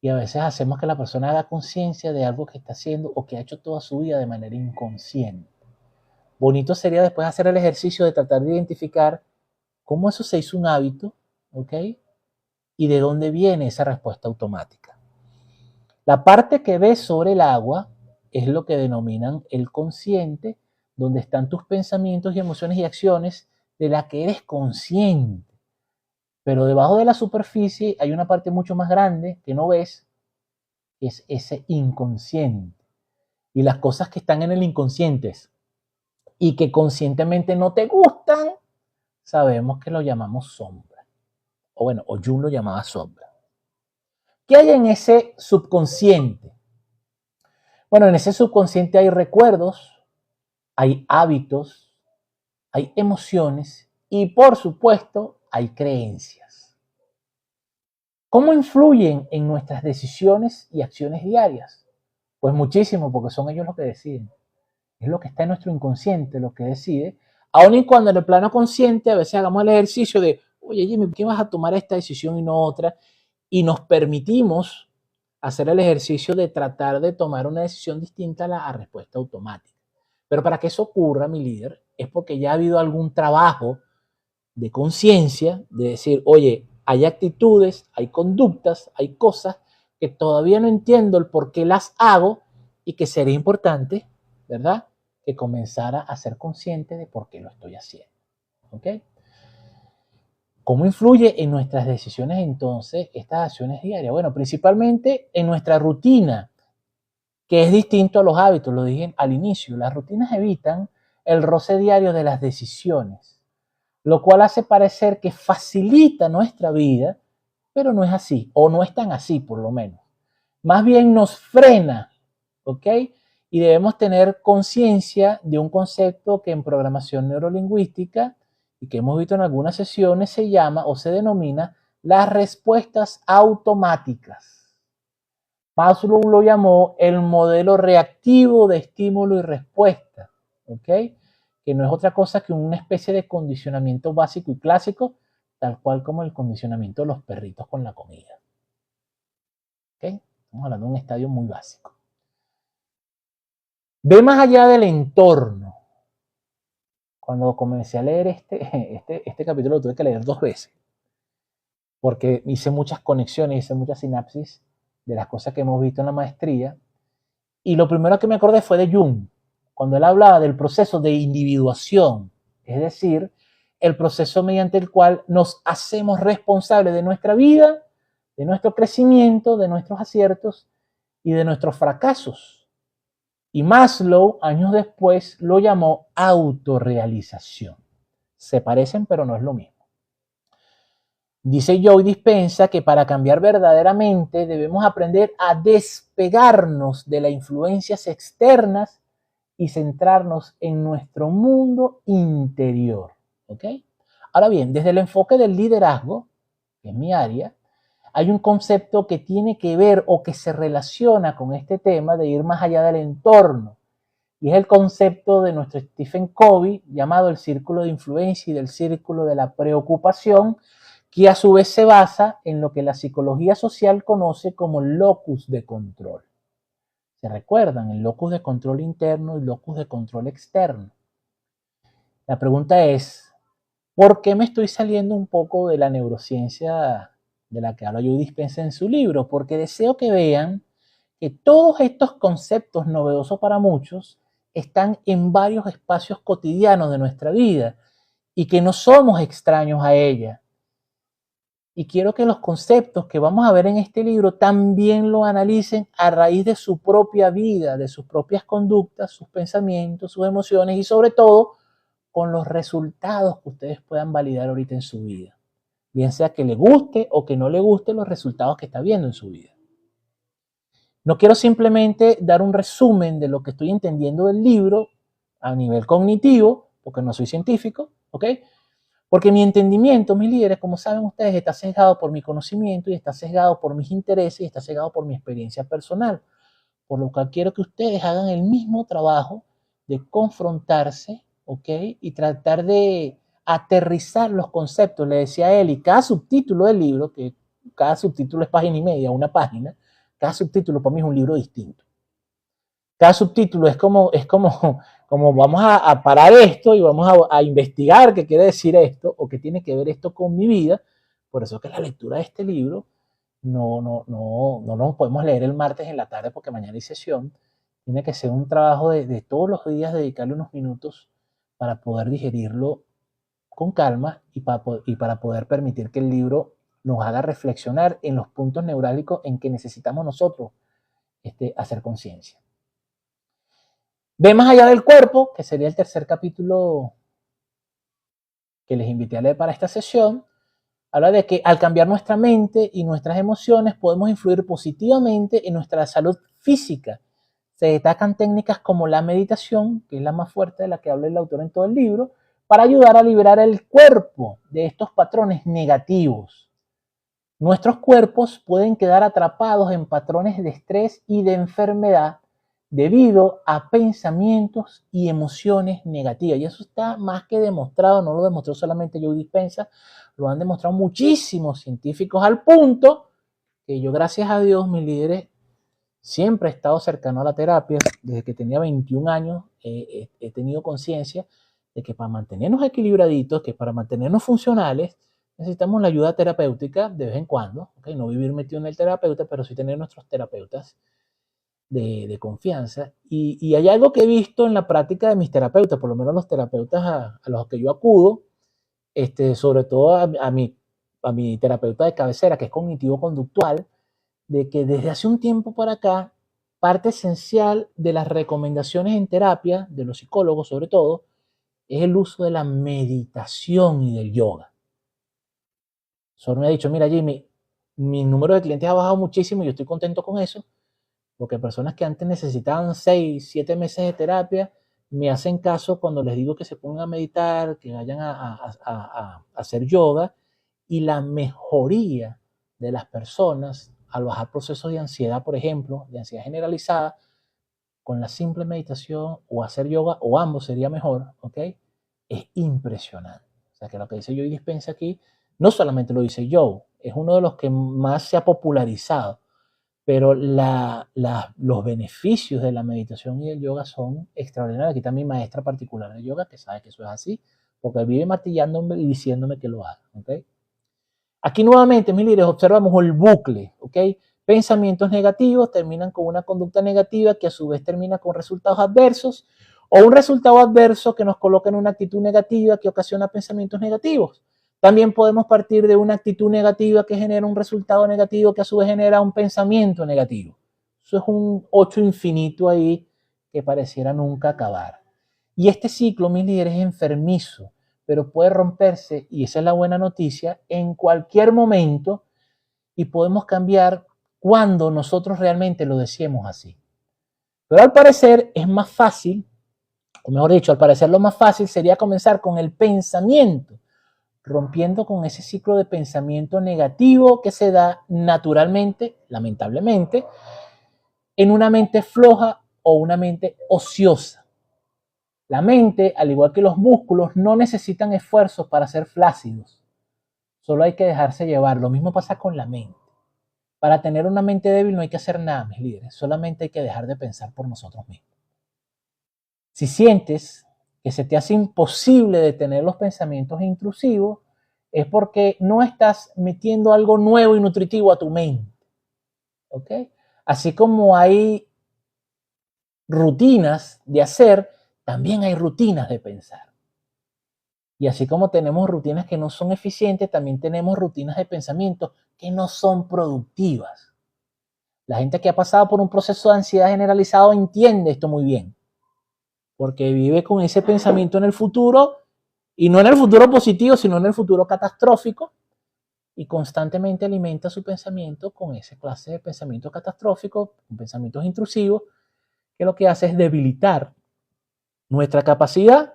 Y a veces hacemos que la persona haga conciencia de algo que está haciendo o que ha hecho toda su vida de manera inconsciente. Bonito sería después hacer el ejercicio de tratar de identificar cómo eso se hizo un hábito, ¿ok? Y de dónde viene esa respuesta automática. La parte que ves sobre el agua es lo que denominan el consciente, donde están tus pensamientos y emociones y acciones de la que eres consciente. Pero debajo de la superficie hay una parte mucho más grande que no ves, que es ese inconsciente. Y las cosas que están en el inconsciente y que conscientemente no te gustan, sabemos que lo llamamos sombra. O bueno, o Jung lo llamaba sombra. ¿Qué hay en ese subconsciente? Bueno, en ese subconsciente hay recuerdos, hay hábitos, hay emociones y por supuesto hay creencias. ¿Cómo influyen en nuestras decisiones y acciones diarias? Pues muchísimo, porque son ellos los que deciden. Es lo que está en nuestro inconsciente lo que decide. Aun y cuando en el plano consciente a veces hagamos el ejercicio de, oye Jimmy, ¿por qué vas a tomar esta decisión y no otra? Y nos permitimos hacer el ejercicio de tratar de tomar una decisión distinta a la respuesta automática. Pero para que eso ocurra, mi líder, es porque ya ha habido algún trabajo de conciencia, de decir, oye, hay actitudes, hay conductas, hay cosas que todavía no entiendo el por qué las hago y que sería importante, ¿verdad? Que comenzara a ser consciente de por qué lo estoy haciendo. ¿Ok? ¿Cómo influye en nuestras decisiones entonces estas acciones diarias? Bueno, principalmente en nuestra rutina, que es distinto a los hábitos, lo dije al inicio. Las rutinas evitan el roce diario de las decisiones, lo cual hace parecer que facilita nuestra vida, pero no es así, o no es tan así por lo menos. Más bien nos frena, ¿ok? Y debemos tener conciencia de un concepto que en programación neurolingüística y que hemos visto en algunas sesiones se llama o se denomina las respuestas automáticas. Maslow lo llamó el modelo reactivo de estímulo y respuesta, ¿ok? Que no es otra cosa que una especie de condicionamiento básico y clásico, tal cual como el condicionamiento de los perritos con la comida. ¿Ok? Estamos hablando de un estadio muy básico. Ve más allá del entorno. Cuando comencé a leer este capítulo lo tuve que leer 2 veces, porque hice muchas conexiones, hice muchas sinapsis de las cosas que hemos visto en la maestría, y lo primero que me acordé fue de Jung, cuando él hablaba del proceso de individuación, es decir, el proceso mediante el cual nos hacemos responsables de nuestra vida, de nuestro crecimiento, de nuestros aciertos y de nuestros fracasos. Y Maslow, años después, lo llamó autorrealización. Se parecen, pero no es lo mismo. Dice Joe Dispenza que para cambiar verdaderamente debemos aprender a despegarnos de las influencias externas y centrarnos en nuestro mundo interior. ¿Ok? Ahora bien, desde el enfoque del liderazgo, que es mi área, hay un concepto que tiene que ver o que se relaciona con este tema de ir más allá del entorno. Y es el concepto de nuestro Stephen Covey, llamado el círculo de influencia y del círculo de la preocupación, que a su vez se basa en lo que la psicología social conoce como locus de control. ¿Se recuerdan? El locus de control interno y locus de control externo. La pregunta es, ¿por qué me estoy saliendo un poco de la neurociencia de la que habla Joe Dispenza en su libro? Porque deseo que vean que todos estos conceptos novedosos para muchos están en varios espacios cotidianos de nuestra vida y que no somos extraños a ella. Y quiero que los conceptos que vamos a ver en este libro también lo analicen a raíz de su propia vida, de sus propias conductas, sus pensamientos, sus emociones y sobre todo con los resultados que ustedes puedan validar ahorita en su vida. Bien sea que le guste o que no le guste los resultados que está viendo en su vida. No quiero simplemente dar un resumen de lo que estoy entendiendo del libro a nivel cognitivo, porque no soy científico, ¿ok? Porque mi entendimiento, mis líderes, como saben ustedes, está sesgado por mi conocimiento y está sesgado por mis intereses y está sesgado por mi experiencia personal. Por lo cual quiero que ustedes hagan el mismo trabajo de confrontarse, ¿ok? Y tratar de aterrizar los conceptos. Le decía a él, y cada subtítulo del libro, que cada subtítulo es página y media, una página, cada subtítulo para mí es un libro distinto. Cada subtítulo como vamos a parar esto y vamos a investigar qué quiere decir esto o qué tiene que ver esto con mi vida. Por eso que la lectura de este libro no lo podemos leer el martes en la tarde porque mañana hay sesión. Tiene que ser un trabajo de todos los días, dedicarle unos minutos para poder digerirlo con calma y para poder permitir que el libro nos haga reflexionar en los puntos neurálgicos en que necesitamos nosotros hacer conciencia. Ve más allá del cuerpo, que sería el tercer capítulo que les invité a leer para esta sesión. Habla de que al cambiar nuestra mente y nuestras emociones podemos influir positivamente en nuestra salud física. Se destacan técnicas como la meditación, que es la más fuerte de la que habla el autor en todo el libro, para ayudar a liberar el cuerpo de estos patrones negativos. Nuestros cuerpos pueden quedar atrapados en patrones de estrés y de enfermedad debido a pensamientos y emociones negativas. Y eso está más que demostrado, no lo demostró solamente Joe Dispenza, lo han demostrado muchísimos científicos al punto que yo, gracias a Dios, mis líderes, siempre he estado cercano a la terapia. Desde que tenía 21 años he tenido conciencia de que para mantenernos equilibraditos, que para mantenernos funcionales, necesitamos la ayuda terapéutica de vez en cuando, ¿okay? No vivir metido en el terapeuta, pero sí tener nuestros terapeutas de confianza. Y hay algo que he visto en la práctica de mis terapeutas, por lo menos los terapeutas a los que yo acudo, sobre todo a mi terapeuta de cabecera, que es cognitivo-conductual, de que desde hace un tiempo para acá, parte esencial de las recomendaciones en terapia, de los psicólogos sobre todo, es el uso de la meditación y del yoga. Sor me ha dicho, mira Jimmy, mi número de clientes ha bajado muchísimo y yo estoy contento con eso, porque personas que antes necesitaban 6, 7 meses de terapia, me hacen caso cuando les digo que se pongan a meditar, que vayan a hacer yoga, y la mejoría de las personas al bajar procesos de ansiedad, por ejemplo, de ansiedad generalizada, con la simple meditación o hacer yoga, o ambos sería mejor, ¿ok? Es impresionante. O sea, que lo que dice Joe Dispenza aquí, no solamente lo dice Joe, es uno de los que más se ha popularizado, pero los beneficios de la meditación y del yoga son extraordinarios. Aquí está mi maestra particular de yoga, que sabe que eso es así, porque vive martillándome y diciéndome que lo haga, ¿ok? Aquí nuevamente, mis líderes, observamos el bucle, ¿ok? Pensamientos negativos terminan con una conducta negativa que a su vez termina con resultados adversos, o un resultado adverso que nos coloca en una actitud negativa que ocasiona pensamientos negativos. También podemos partir de una actitud negativa que genera un resultado negativo que a su vez genera un pensamiento negativo. Eso es un 8 infinito ahí que pareciera nunca acabar. Y este ciclo, mis líderes, es enfermizo, pero puede romperse, y esa es la buena noticia, en cualquier momento, y podemos cambiar cuando nosotros realmente lo deseemos así. Pero al parecer es más fácil, o mejor dicho, al parecer lo más fácil sería comenzar con el pensamiento, rompiendo con ese ciclo de pensamiento negativo que se da naturalmente, lamentablemente, en una mente floja o una mente ociosa. La mente, al igual que los músculos, no necesitan esfuerzos para ser flácidos. Solo hay que dejarse llevar. Lo mismo pasa con la mente. Para tener una mente débil no hay que hacer nada, mis líderes. Solamente hay que dejar de pensar por nosotros mismos. Si sientes que se te hace imposible detener los pensamientos intrusivos, es porque no estás metiendo algo nuevo y nutritivo a tu mente. ¿Ok? Así como hay rutinas de hacer, también hay rutinas de pensar. Y así como tenemos rutinas que no son eficientes, también tenemos rutinas de pensamiento que no son productivas. La gente que ha pasado por un proceso de ansiedad generalizado entiende esto muy bien, porque vive con ese pensamiento en el futuro, y no en el futuro positivo, sino en el futuro catastrófico, y constantemente alimenta su pensamiento con esa clase de pensamientos catastróficos, con pensamientos intrusivos, que lo que hace es debilitar nuestra capacidad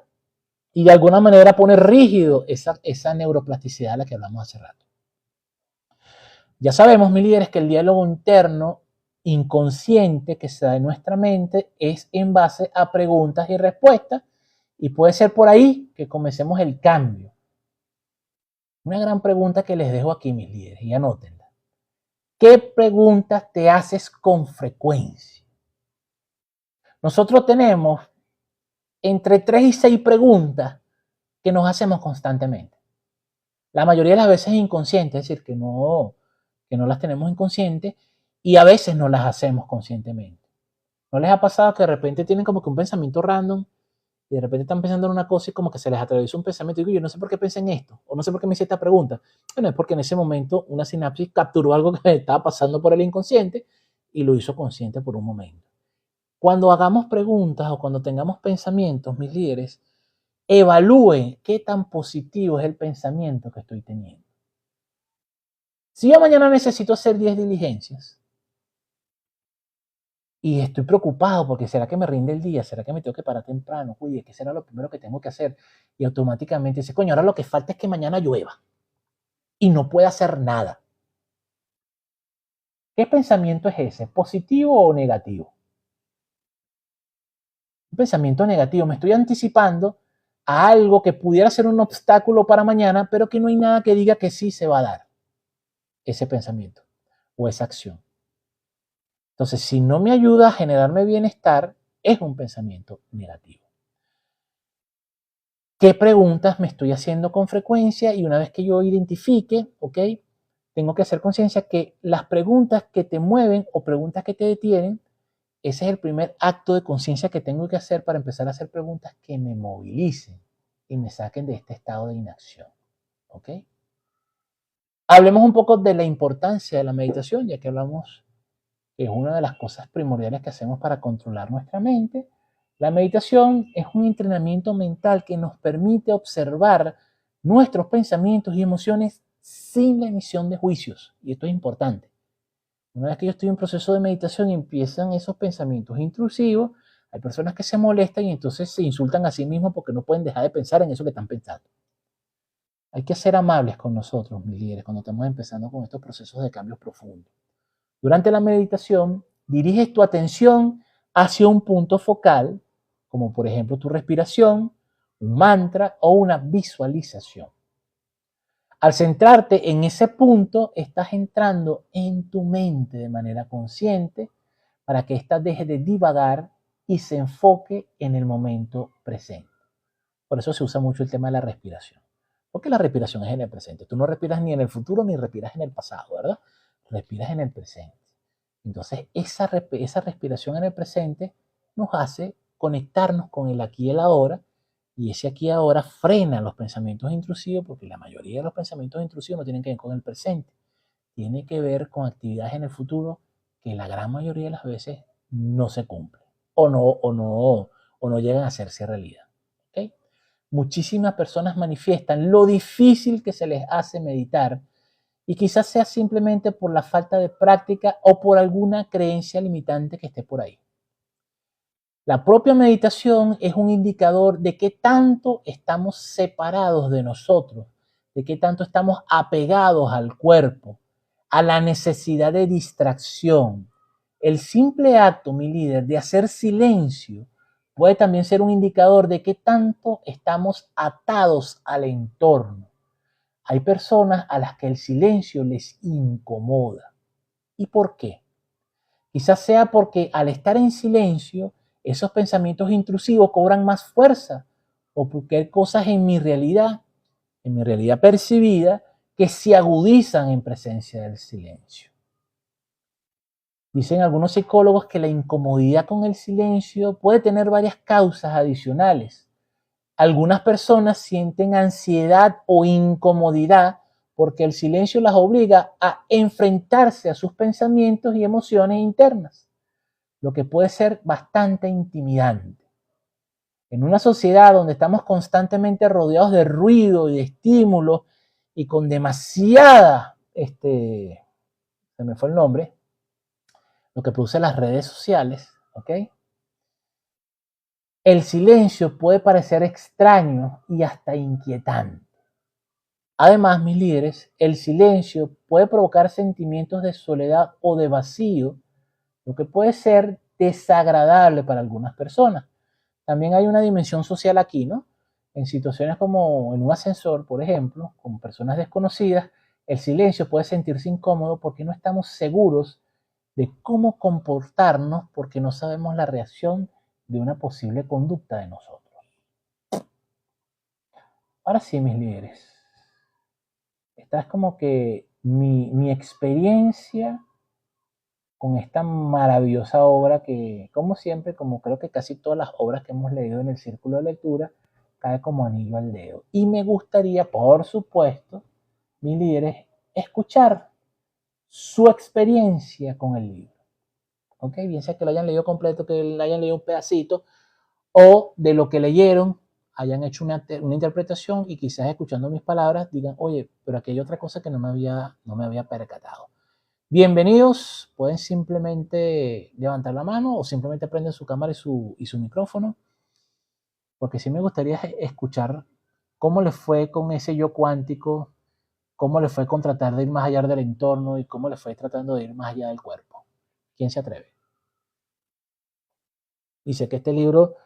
y de alguna manera poner rígido esa neuroplasticidad de la que hablamos hace rato. Ya sabemos, mis líderes, que el diálogo interno inconsciente que se da en nuestra mente es en base a preguntas y respuestas, y puede ser por ahí que comencemos el cambio. Una gran pregunta que les dejo aquí, mis líderes, y anótenla. ¿Qué preguntas te haces con frecuencia? Nosotros tenemos entre 3 y 6 preguntas que nos hacemos constantemente. La mayoría de las veces inconscientes, es decir, que no las tenemos inconscientes, y a veces no las hacemos conscientemente. ¿No les ha pasado que de repente tienen como que un pensamiento random y de repente están pensando en una cosa y como que se les atraviesa un pensamiento y digo, yo no sé por qué pensé en esto, o no sé por qué me hice esta pregunta? Bueno, es porque en ese momento una sinapsis capturó algo que estaba pasando por el inconsciente y lo hizo consciente por un momento. Cuando hagamos preguntas o cuando tengamos pensamientos, mis líderes, evalúen qué tan positivo es el pensamiento que estoy teniendo. Si yo mañana necesito hacer 10 diligencias y estoy preocupado porque ¿será que me rinde el día? ¿Será que me tengo que parar temprano? Oye, ¿qué será lo primero que tengo que hacer? Y automáticamente dice, coño, ahora lo que falta es que mañana llueva y no pueda hacer nada. ¿Qué pensamiento es ese? ¿Positivo o negativo? Un pensamiento negativo. Me estoy anticipando a algo que pudiera ser un obstáculo para mañana, pero que no hay nada que diga que sí se va a dar ese pensamiento o esa acción. Entonces, si no me ayuda a generarme bienestar, es un pensamiento negativo. ¿Qué preguntas me estoy haciendo con frecuencia? Y una vez que yo identifique, ¿ok? Tengo que hacer conciencia que las preguntas que te mueven o preguntas que te detienen, ese es el primer acto de conciencia que tengo que hacer para empezar a hacer preguntas que me movilicen y me saquen de este estado de inacción, ¿ok? Hablemos un poco de la importancia de la meditación, ya que hablamos que es una de las cosas primordiales que hacemos para controlar nuestra mente. La meditación es un entrenamiento mental que nos permite observar nuestros pensamientos y emociones sin la emisión de juicios. Y esto es importante. Una vez que yo estoy en proceso de meditación y empiezan esos pensamientos intrusivos, Hay personas que se molestan y entonces se insultan a sí mismos porque no pueden dejar de pensar en eso que están pensando. Hay que ser amables con nosotros, mis líderes, cuando estamos empezando con estos procesos de cambios profundos. Durante la meditación, diriges tu atención hacia un punto focal, como por ejemplo tu respiración, un mantra o una visualización. Al centrarte en ese punto, estás entrando en tu mente de manera consciente para que ésta deje de divagar y se enfoque en el momento presente. Por eso se usa mucho el tema de la respiración. Porque la respiración es en el presente. Tú no respiras ni en el futuro ni respiras en el pasado, ¿verdad? Respiras en el presente. Entonces, esa respiración en el presente nos hace conectarnos con el aquí y el ahora, y ese aquí y ahora frena los pensamientos intrusivos, porque la mayoría de los pensamientos intrusivos no tienen que ver con el presente, tiene que ver con actividades en el futuro que la gran mayoría de las veces no se cumplen o no llegan a hacerse realidad. ¿Okay? Muchísimas personas manifiestan lo difícil que se les hace meditar, y quizás sea simplemente por la falta de práctica o por alguna creencia limitante que esté por ahí. La propia meditación es un indicador de qué tanto estamos separados de nosotros, de qué tanto estamos apegados al cuerpo, a la necesidad de distracción. El simple acto, mi líder, de hacer silencio puede también ser un indicador de qué tanto estamos atados al entorno. Hay personas a las que el silencio les incomoda. ¿Y por qué? Quizás sea porque al estar en silencio, esos pensamientos intrusivos cobran más fuerza, o porque hay cosas en mi realidad percibida, que se agudizan en presencia del silencio. Dicen algunos psicólogos que la incomodidad con el silencio puede tener varias causas adicionales. Algunas personas sienten ansiedad o incomodidad porque el silencio las obliga a enfrentarse a sus pensamientos y emociones internas, lo que puede ser bastante intimidante. En una sociedad donde estamos constantemente rodeados de ruido y de estímulos y con demasiada, se me fue el nombre, lo que produce las redes sociales, ¿ok? El silencio puede parecer extraño y hasta inquietante. Además, mis líderes, el silencio puede provocar sentimientos de soledad o de vacío, lo que puede ser desagradable para algunas personas. También hay una dimensión social aquí, ¿no? En situaciones como en un ascensor, por ejemplo, con personas desconocidas, el silencio puede sentirse incómodo porque no estamos seguros de cómo comportarnos, porque no sabemos la reacción de una posible conducta de nosotros. Ahora sí, mis líderes, esta es como que mi experiencia con esta maravillosa obra que, como siempre, como creo que casi todas las obras que hemos leído en el círculo de lectura, cae como anillo al dedo. Y me gustaría, por supuesto, mis líderes, escuchar su experiencia con el libro. ¿Ok? Bien sea que lo hayan leído completo, que lo hayan leído un pedacito, o de lo que leyeron hayan hecho una interpretación y quizás escuchando mis palabras digan, oye, pero aquí hay otra cosa que no me había percatado. Bienvenidos, pueden simplemente levantar la mano o simplemente prenden su cámara y su micrófono, porque sí me gustaría escuchar cómo les fue con ese yo cuántico, cómo les fue con tratar de ir más allá del entorno y cómo les fue tratando de ir más allá del cuerpo. ¿Quién se atreve? Dice que este libro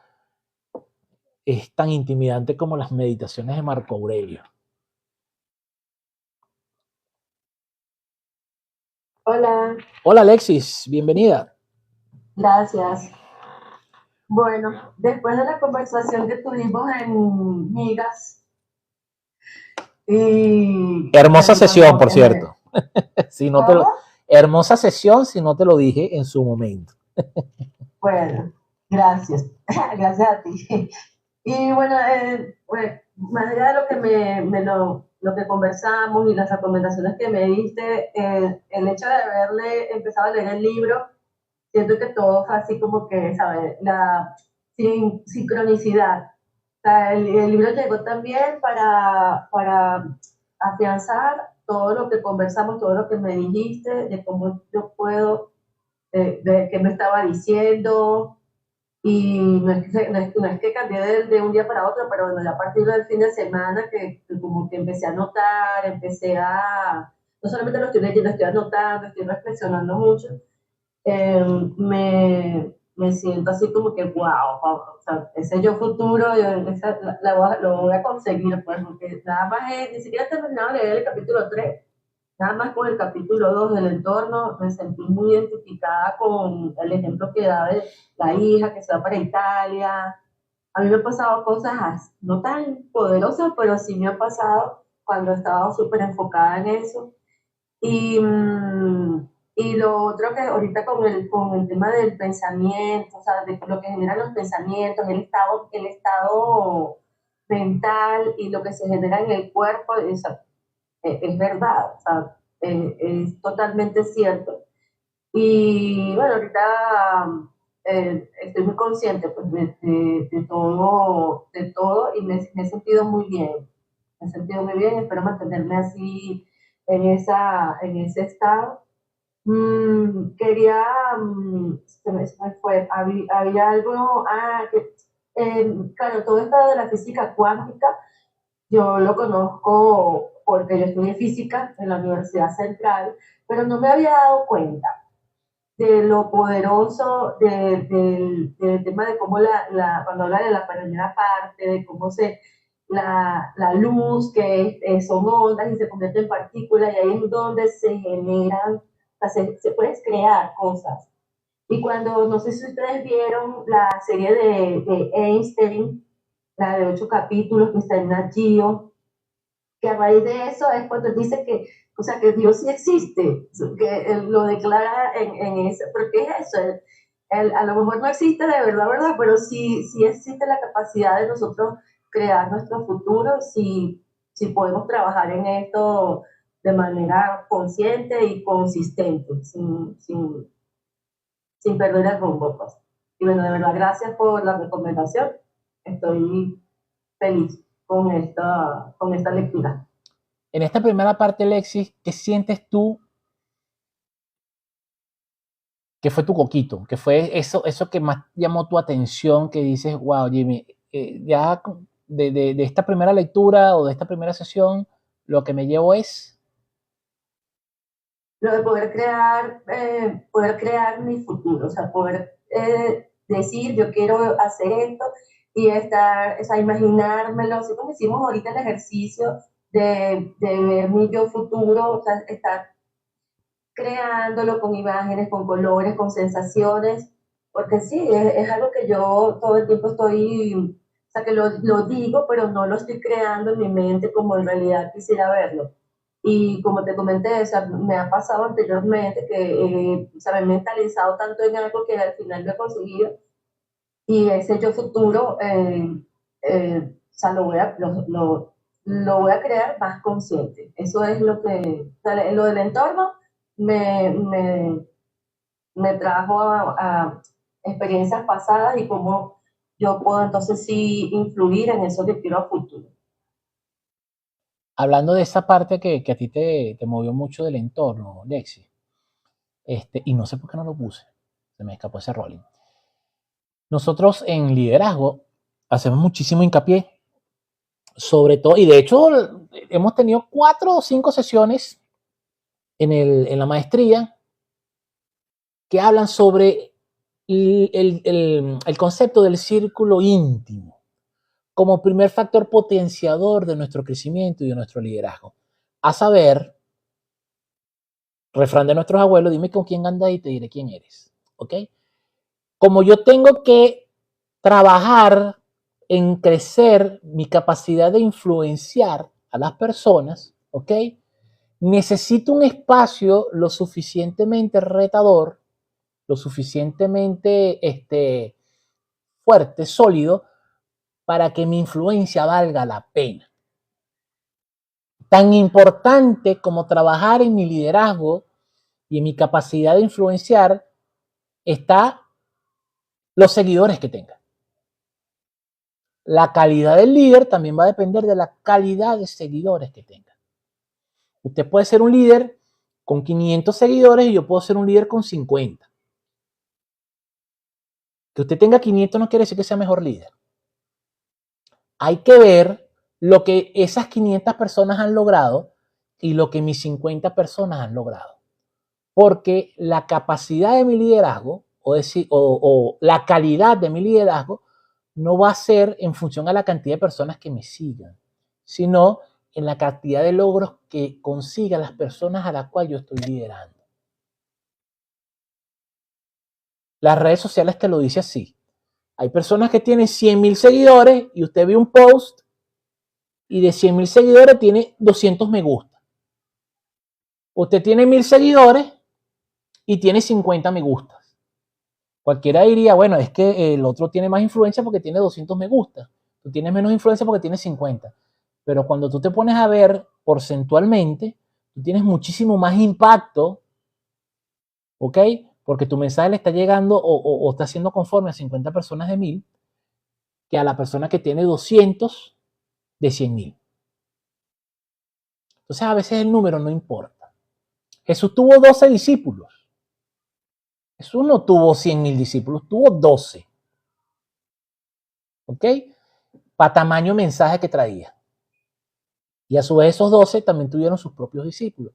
es tan intimidante como las meditaciones de Marco Aurelio. Hola. Hola Alexis, bienvenida. Gracias. Bueno, después de la conversación que tuvimos en Migas y Hermosa bueno, sesión, por cuando cierto. Si no te lo, ¿cómo? hermosa sesión, si no te lo dije en su momento. Bueno, gracias. Gracias a ti. Y bueno, más allá de lo que lo que conversamos y las recomendaciones que me diste, el hecho de haberle empezado a leer el libro, siento que todo fue así como que, ¿sabes? La sincronicidad. O sea, el libro llegó también para afianzar todo lo que conversamos, todo lo que me dijiste, de cómo yo puedo, de qué me estaba diciendo, Y no es que cambié de un día para otro, pero bueno, ya a partir del fin de semana que como que empecé a notar, no solamente lo estoy leyendo, estoy anotando, estoy reflexionando mucho, me siento así como que, wow, o sea, ese yo futuro, lo voy a conseguir, pues, porque nada más ni siquiera he terminado de leer el capítulo 3. Nada más con el capítulo 2 del entorno me sentí muy identificada con el ejemplo que da de la hija que se va para Italia. A mí me han pasado cosas no tan poderosas, pero sí me ha pasado cuando he estado súper enfocada en eso. Y, y lo otro que ahorita con el tema del pensamiento, o sea, de lo que generan los pensamientos, el estado mental y lo que se genera en el cuerpo, es verdad, o sea, es totalmente cierto. Y bueno, ahorita estoy muy consciente pues, de todo y me he sentido muy bien. Me he sentido muy bien, espero mantenerme así en ese estado. Quería, se me fue, había algo, claro, todo esto de la física cuántica yo lo conozco porque yo estudié física en la Universidad Central, pero no me había dado cuenta de lo poderoso del tema de cómo cuando habla de la primera parte, de cómo la luz, que son ondas y se convierte en partículas, y ahí es donde se generan, o sea, se pueden crear cosas. Y cuando, no sé si ustedes vieron la serie de Einstein, la de 8 capítulos que está en Nat Geo, que a raíz de eso es cuando dice que, o sea, que Dios sí existe, que él lo declara en eso, porque es eso, a lo mejor no existe de verdad, ¿verdad? Pero sí, sí existe la capacidad de nosotros crear nuestro futuro, si podemos trabajar en esto de manera consciente y consistente, sin perder el rumbo, pues. Y bueno, de verdad, gracias por la recomendación. Estoy feliz con esta lectura. En esta primera parte, Alexis, ¿qué sientes tú que fue tu coquito? ¿Qué fue eso que más llamó tu atención, que dices, wow, Jimmy, ya de esta primera lectura o de esta primera sesión, lo que me llevo es... Lo de poder crear mi futuro, o sea, poder decir, yo quiero hacer esto y estar, o sea, imaginármelo, así como hicimos ahorita el ejercicio de ver mi yo futuro, o sea, estar creándolo con imágenes, con colores, con sensaciones, porque sí, es algo que yo todo el tiempo estoy, o sea, que lo digo, pero no lo estoy creando en mi mente como en realidad quisiera verlo. Y como te comenté, o sea, me ha pasado anteriormente que o sea, me he mentalizado tanto en algo que al final lo he conseguido y ese yo futuro, o sea, lo voy a crear más consciente. Eso es lo que, o sea, lo del entorno me, me, me trajo a experiencias pasadas y cómo yo puedo entonces sí influir en eso que quiero a futuro. Hablando de esa parte que a ti te movió mucho del entorno, Alexis, y no sé por qué no lo puse, se me escapó ese rolling. Nosotros en liderazgo hacemos muchísimo hincapié, sobre todo, y de hecho hemos tenido 4 o 5 sesiones en la maestría que hablan sobre el concepto del círculo íntimo como primer factor potenciador de nuestro crecimiento y de nuestro liderazgo. A saber, refrán de nuestros abuelos, dime con quién andas y te diré quién eres. ¿Ok? Como yo tengo que trabajar en crecer mi capacidad de influenciar a las personas, ¿ok? Necesito un espacio lo suficientemente retador, lo suficientemente fuerte, sólido, para que mi influencia valga la pena. Tan importante como trabajar en mi liderazgo y en mi capacidad de influenciar está los seguidores que tenga. La calidad del líder también va a depender de la calidad de seguidores que tenga. Usted puede ser un líder con 500 seguidores y yo puedo ser un líder con 50. Que usted tenga 500 no quiere decir que sea mejor líder. Hay que ver lo que esas 500 personas han logrado y lo que mis 50 personas han logrado. Porque la capacidad de mi liderazgo o la calidad de mi liderazgo no va a ser en función a la cantidad de personas que me sigan, sino en la cantidad de logros que consigan las personas a las cuales yo estoy liderando. Las redes sociales te lo dice así. Hay personas que tienen 100,000 seguidores y usted ve un post y de 100,000 seguidores tiene 200 me gusta. Usted tiene 1,000 seguidores y tiene 50 me gustas. Cualquiera diría, bueno, es que el otro tiene más influencia porque tiene 200 me gusta. Tú tienes menos influencia porque tienes 50. Pero cuando tú te pones a ver porcentualmente, tú tienes muchísimo más impacto, ¿ok? Porque tu mensaje le está llegando o está siendo conforme a 50 personas de 1,000 que a la persona que tiene 200 de 100,000. Entonces a veces el número no importa. Jesús tuvo 12 discípulos. Jesús no tuvo 100,000 discípulos, tuvo 12. ¿Ok? Para tamaño mensaje que traía. Y a su vez esos 12 también tuvieron sus propios discípulos.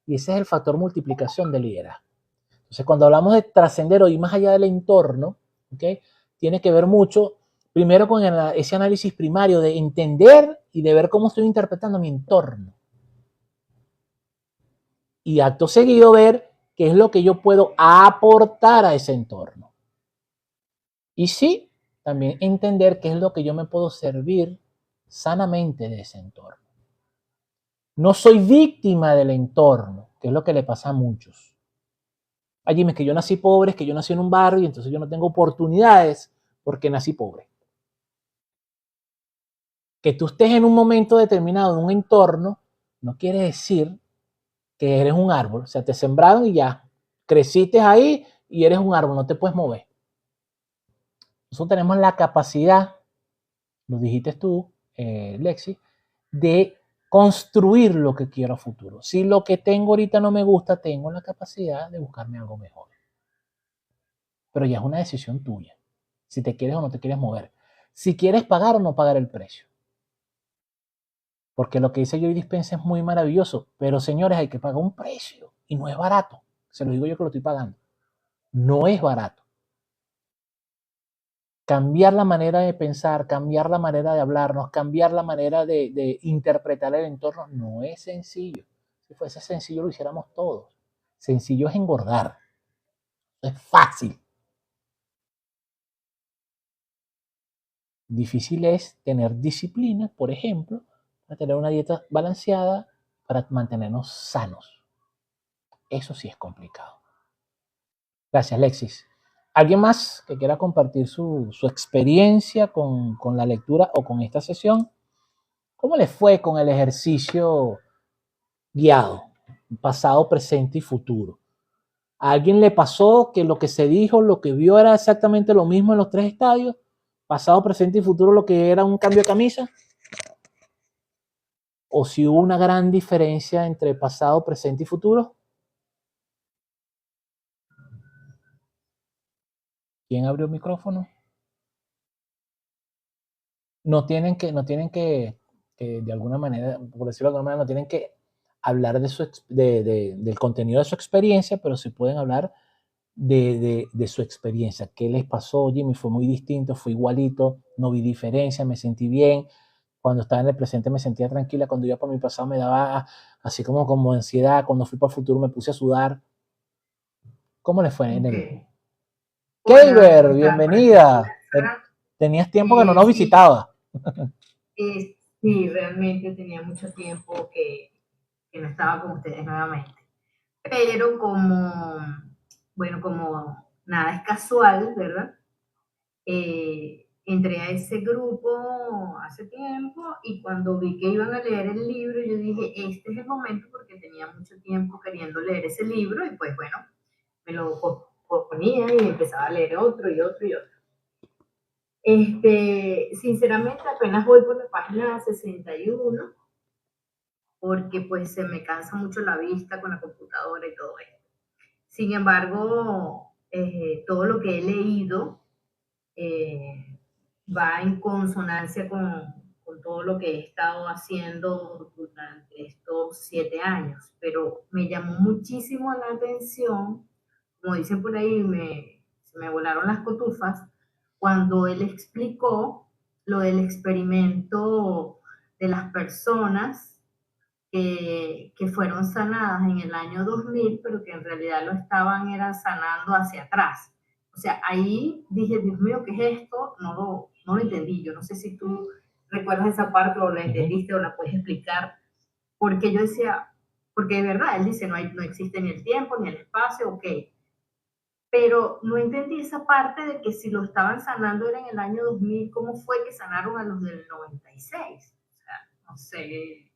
Y ese es el factor multiplicación de liderazgo. Entonces cuando hablamos de trascender o ir más allá del entorno, ¿okay? Tiene que ver mucho, primero con ese análisis primario de entender y de ver cómo estoy interpretando mi entorno. Y acto seguido ver qué es lo que yo puedo aportar a ese entorno. Y sí, también entender qué es lo que yo me puedo servir sanamente de ese entorno. No soy víctima del entorno, que es lo que le pasa a muchos. Allí es que yo nací pobre, es que yo nací en un barrio y entonces yo no tengo oportunidades porque nací pobre. Que tú estés en un momento determinado en un entorno no quiere decir que eres un árbol. O sea, te sembraron y ya. Creciste ahí y eres un árbol, no te puedes mover. Nosotros tenemos la capacidad, lo dijiste tú, Lexi, de construir lo que quiero a futuro. Si lo que tengo ahorita no me gusta, tengo la capacidad de buscarme algo mejor. Pero ya es una decisión tuya. Si te quieres o no te quieres mover. Si quieres pagar o no pagar el precio. Porque lo que dice Joe Dispenza es muy maravilloso. Pero señores, hay que pagar un precio. Y no es barato. Se lo digo yo que lo estoy pagando. No es barato. Cambiar la manera de pensar, cambiar la manera de hablarnos, cambiar la manera de interpretar el entorno, no es sencillo. Si fuese sencillo, lo hiciéramos todos. Sencillo es engordar. Es fácil. Difícil es tener disciplina, por ejemplo, para tener una dieta balanceada, para mantenernos sanos. Eso sí es complicado. Gracias, Alexis. ¿Alguien más que quiera compartir su experiencia con la lectura o con esta sesión? ¿Cómo le fue con el ejercicio guiado, pasado, presente y futuro? ¿A alguien le pasó que lo que se dijo, lo que vio era exactamente lo mismo en los tres estadios? Pasado, presente y futuro, lo que era un cambio de camisa. ¿O si hubo una gran diferencia entre pasado, presente y futuro? ¿Quién abrió el micrófono? No tienen que de alguna manera, por decirlo de alguna manera, no tienen que hablar del contenido de su experiencia, pero sí pueden hablar de su experiencia. ¿Qué les pasó, Jimmy? Fue muy distinto, fue igualito, no vi diferencia, me sentí bien. Cuando estaba en el presente me sentía tranquila, cuando iba para mi pasado me daba así como ansiedad, cuando fui para el futuro me puse a sudar. ¿Cómo les fue en el... Keiber, bienvenida. Tenías tiempo que no nos visitaba. Sí, realmente tenía mucho tiempo que no estaba con ustedes nuevamente. Pero como nada es casual, ¿verdad? Entré a ese grupo hace tiempo y cuando vi que iban a leer el libro, yo dije, este es el momento porque tenía mucho tiempo queriendo leer ese libro y pues bueno, me lo ponía y empezaba a leer otro y otro y otro. Sinceramente apenas voy por la página 61 porque pues se me cansa mucho la vista con la computadora y todo esto. Sin embargo, todo lo que he leído va en consonancia con todo lo que he estado haciendo durante estos 7 años, pero me llamó muchísimo la atención, como dicen por ahí, se me volaron las cotufas, cuando él explicó lo del experimento de las personas que fueron sanadas en el año 2000, pero que en realidad lo eran sanando hacia atrás. O sea, ahí dije, Dios mío, ¿qué es esto? No lo entendí. Yo no sé si tú recuerdas esa parte o la entendiste o la puedes explicar. Porque yo decía, porque de verdad, él dice, no existe ni el tiempo ni el espacio, ok. Pero no entendí esa parte de que si lo estaban sanando era en el año 2000, ¿cómo fue que sanaron a los del 96? O sea, no sé,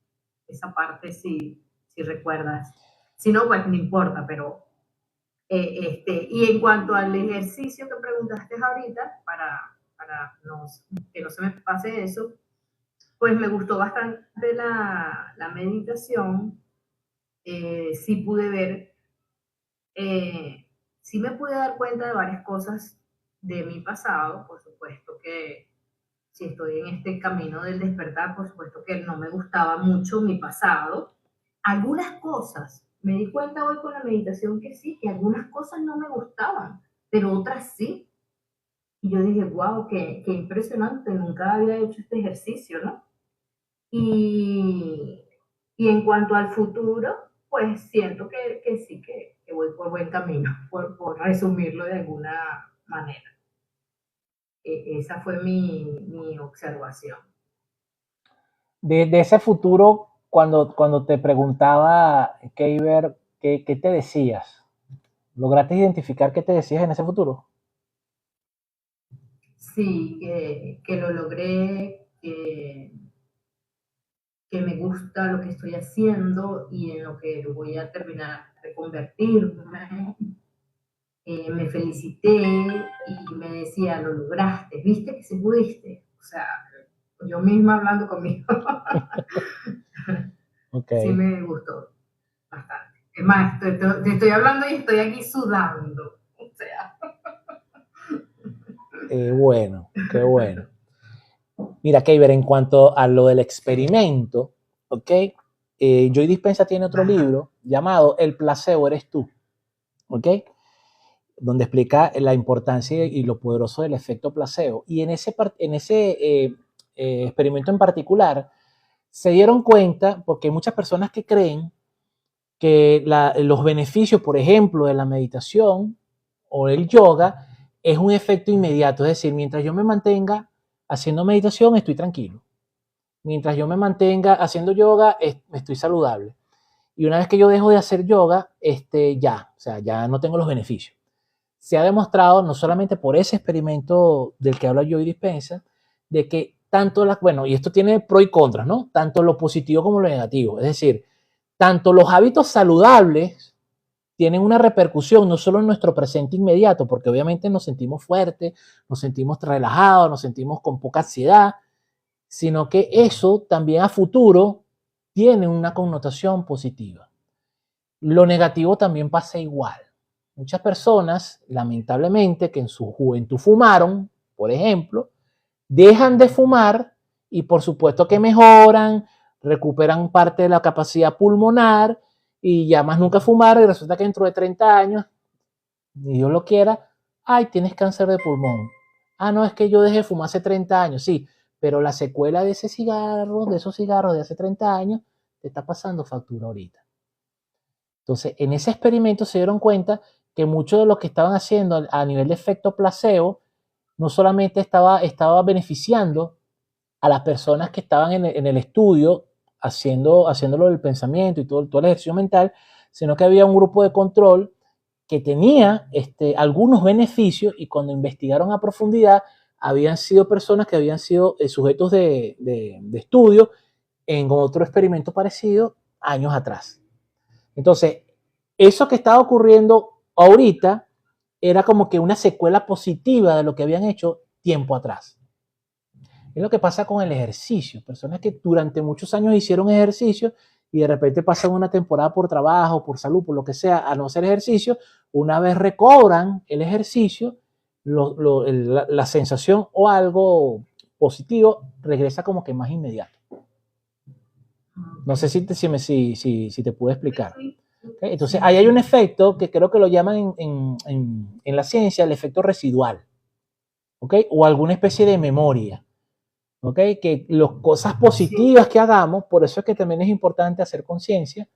esa parte si recuerdas. Si no, pues no importa, pero y en cuanto al ejercicio que preguntaste ahorita, para que no se me pase eso, pues me gustó bastante la meditación. Sí pude ver, sí me pude dar cuenta de varias cosas de mi pasado. Por supuesto que si estoy en este camino del despertar, por supuesto que no me gustaba mucho mi pasado. Algunas cosas, me di cuenta hoy con la meditación que sí, que algunas cosas no me gustaban, pero otras sí. Y yo dije, wow, qué impresionante, nunca había hecho este ejercicio, ¿no? Y, y en cuanto al futuro, pues siento que sí, que voy por buen camino, por resumirlo de alguna manera. Esa fue mi observación. De ese futuro, cuando te preguntaba, Keiber, ¿qué te decías? ¿Lograste identificar qué te decías en ese futuro? Sí, que lo logré, que me gusta lo que estoy haciendo y en lo que voy a terminar de convertirme. Me felicité y me decía, lo lograste, viste que se pudiste. O sea, yo misma hablando conmigo. Okay. Sí me gustó bastante. Es más, te estoy hablando y estoy aquí sudando. O sea. Bueno, qué bueno. Mira, Keiber, en cuanto a lo del experimento, ¿ok? Joy Dispenza tiene otro libro llamado El placebo eres tú, ¿ok? Donde explica la importancia y lo poderoso del efecto placebo. Y en ese experimento en particular, se dieron cuenta, porque hay muchas personas que creen que los beneficios, por ejemplo, de la meditación o el yoga, es un efecto inmediato. Es decir, mientras yo me mantenga haciendo meditación, estoy tranquilo. Mientras yo me mantenga haciendo yoga, estoy saludable. Y una vez que yo dejo de hacer yoga, ya no tengo los beneficios. Se ha demostrado, no solamente por ese experimento del que habla Joy Dispenza, de que bueno, y esto tiene pro y contras, ¿no? Tanto lo positivo como lo negativo. Es decir, tanto los hábitos saludables tienen una repercusión no solo en nuestro presente inmediato, porque obviamente nos sentimos fuertes, nos sentimos relajados, nos sentimos con poca ansiedad, sino que eso también a futuro tiene una connotación positiva. Lo negativo también pasa igual. Muchas personas, lamentablemente, que en su juventud fumaron, por ejemplo, dejan de fumar y por supuesto que mejoran, recuperan parte de la capacidad pulmonar y ya más nunca fumaron y resulta que dentro de 30 años, ni Dios lo quiera, ay, tienes cáncer de pulmón. Ah, no, es que yo dejé de fumar hace 30 años, sí, pero la secuela de ese cigarro, de esos cigarros de hace 30 años, te está pasando factura ahorita. Entonces, en ese experimento se dieron cuenta que mucho de lo que estaban haciendo a nivel de efecto placebo no solamente estaba beneficiando a las personas que estaban en el estudio haciéndolo del pensamiento y todo el ejercicio mental, sino que había un grupo de control que tenía algunos beneficios y cuando investigaron a profundidad habían sido personas que habían sido sujetos de estudio en otro experimento parecido años atrás. Entonces, eso que estaba ocurriendo ahorita era como que una secuela positiva de lo que habían hecho tiempo atrás. Es lo que pasa con el ejercicio. Personas que durante muchos años hicieron ejercicio y de repente pasan una temporada por trabajo, por salud, por lo que sea, a no hacer ejercicio, una vez recobran el ejercicio, la sensación o algo positivo regresa como que más inmediato. No sé si te puedo explicar. ¿Okay? Entonces, ahí hay un efecto que creo que lo llaman en la ciencia el efecto residual, ¿okay? O alguna especie de memoria, ¿okay? Que las cosas positivas que hagamos, por eso es que también es importante hacer conciencia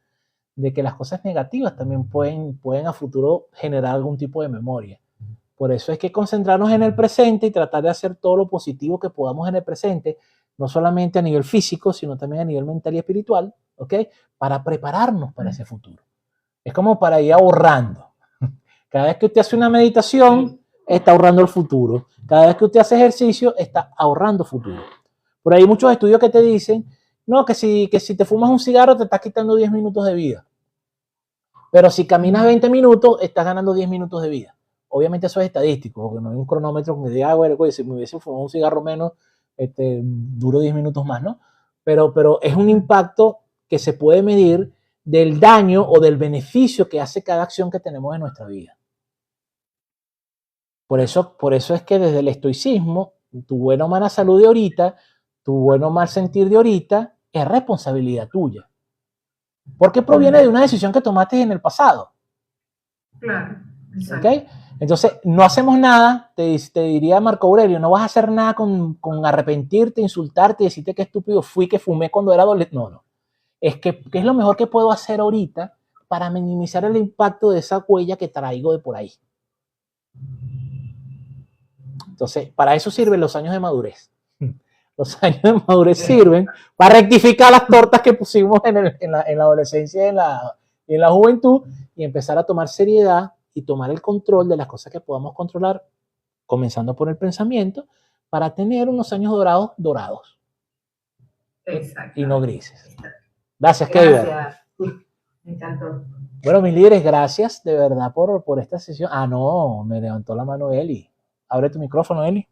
de que las cosas negativas también pueden a futuro generar algún tipo de memoria. Por eso es que concentrarnos en el presente y tratar de hacer todo lo positivo que podamos en el presente, no solamente a nivel físico, sino también a nivel mental y espiritual, ¿ok? Para prepararnos para ese futuro. Es como para ir ahorrando. Cada vez que usted hace una meditación, está ahorrando el futuro. Cada vez que usted hace ejercicio, está ahorrando futuro. Por ahí hay muchos estudios que te dicen, no, que si te fumas un cigarro te estás quitando 10 minutos de vida. Pero si caminas 20 minutos, estás ganando 10 minutos de vida. Obviamente eso es estadístico, porque no hay un cronómetro que diga, bueno, si me hubiese fumado un cigarro menos, duro 10 minutos más, ¿no? Pero es un impacto que se puede medir del daño o del beneficio que hace cada acción que tenemos en nuestra vida. Por eso es que desde el estoicismo, tu buena o mala salud de ahorita, tu bueno o mal sentir de ahorita, es responsabilidad tuya. Porque proviene de una decisión que tomaste en el pasado. Claro, exacto. ¿Okay? Entonces, no hacemos nada, te diría Marco Aurelio, no vas a hacer nada con arrepentirte, insultarte, decirte que estúpido fui, que fumé cuando era adolescente. No. Es que es lo mejor que puedo hacer ahorita para minimizar el impacto de esa huella que traigo de por ahí. Entonces, para eso sirven los años de madurez. Los años de madurez sirven para rectificar las tortas que pusimos en la adolescencia y en la juventud y empezar a tomar seriedad y tomar el control de las cosas que podamos controlar, comenzando por el pensamiento, para tener unos años dorados. Y no grises. Gracias, Keiber. Gracias. Me encantó. Bueno, mis líderes, gracias de verdad por esta sesión. Ah, no, me levantó la mano Eli. Abre tu micrófono, Eli.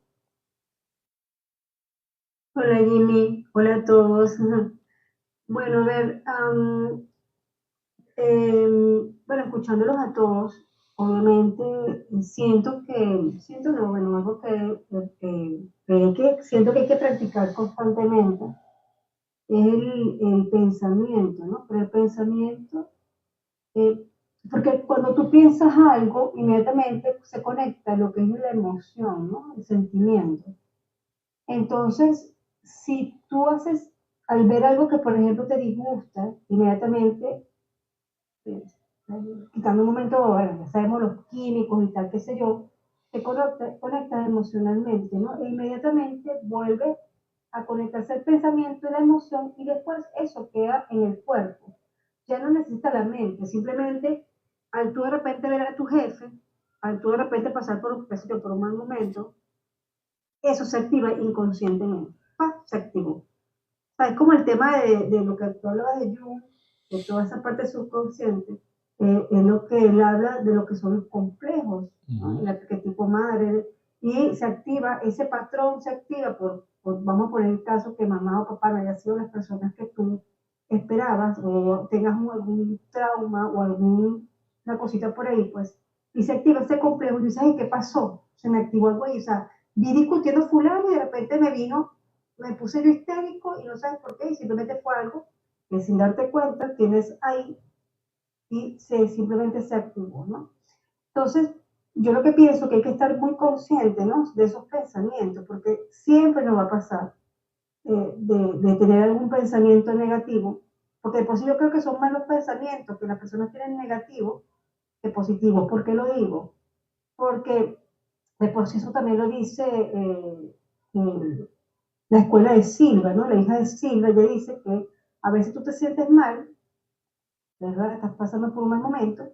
Hola Jimmy, hola a todos. Bueno, a ver, bueno, escuchándolos a todos, obviamente siento no, bueno, algo siento que hay que practicar constantemente es el pensamiento, ¿no? Pero el pensamiento, porque cuando tú piensas algo, inmediatamente se conecta lo que es la emoción, ¿no? El sentimiento. Entonces, si tú haces, al ver algo que, por ejemplo, te disgusta, inmediatamente, quitando un momento, bueno, ya sabemos los químicos y tal, qué sé yo, te conectas emocionalmente, ¿no? E inmediatamente vuelve a conectarse el pensamiento y la emoción y después eso queda en el cuerpo. Ya no necesita la mente, simplemente al tú de repente ver a tu jefe, al tú de repente pasar por un mal momento, eso se activa inconscientemente. Se activó. O sea, es como el tema de lo que tú hablabas de Jung, de toda esa parte subconsciente, es lo que él habla de lo que son los complejos, ¿no? El arquetipo madre, y se activa, ese patrón se activa vamos a poner el caso que mamá o papá no hayan sido las personas que tú esperabas, o tengas algún trauma o alguna cosita por ahí, pues, y se activa ese complejo y dices, ay, ¿qué pasó? Se me activó algo ahí, o sea, vi discutiendo fulano y de repente me puse yo histérico y no sabes por qué, y simplemente fue algo que sin darte cuenta tienes ahí y simplemente se activó, ¿no? Entonces, yo lo que pienso que hay que estar muy consciente, ¿no? De esos pensamientos, porque siempre nos va a pasar de tener algún pensamiento negativo, porque de por sí yo creo que son más los pensamientos que las personas tienen negativos que positivos. ¿Por qué lo digo? Porque de por sí eso también lo dice la escuela de Silva, ¿no? La hija de Silva, ella dice que a veces tú te sientes mal, ¿verdad? Estás pasando por un mal momento,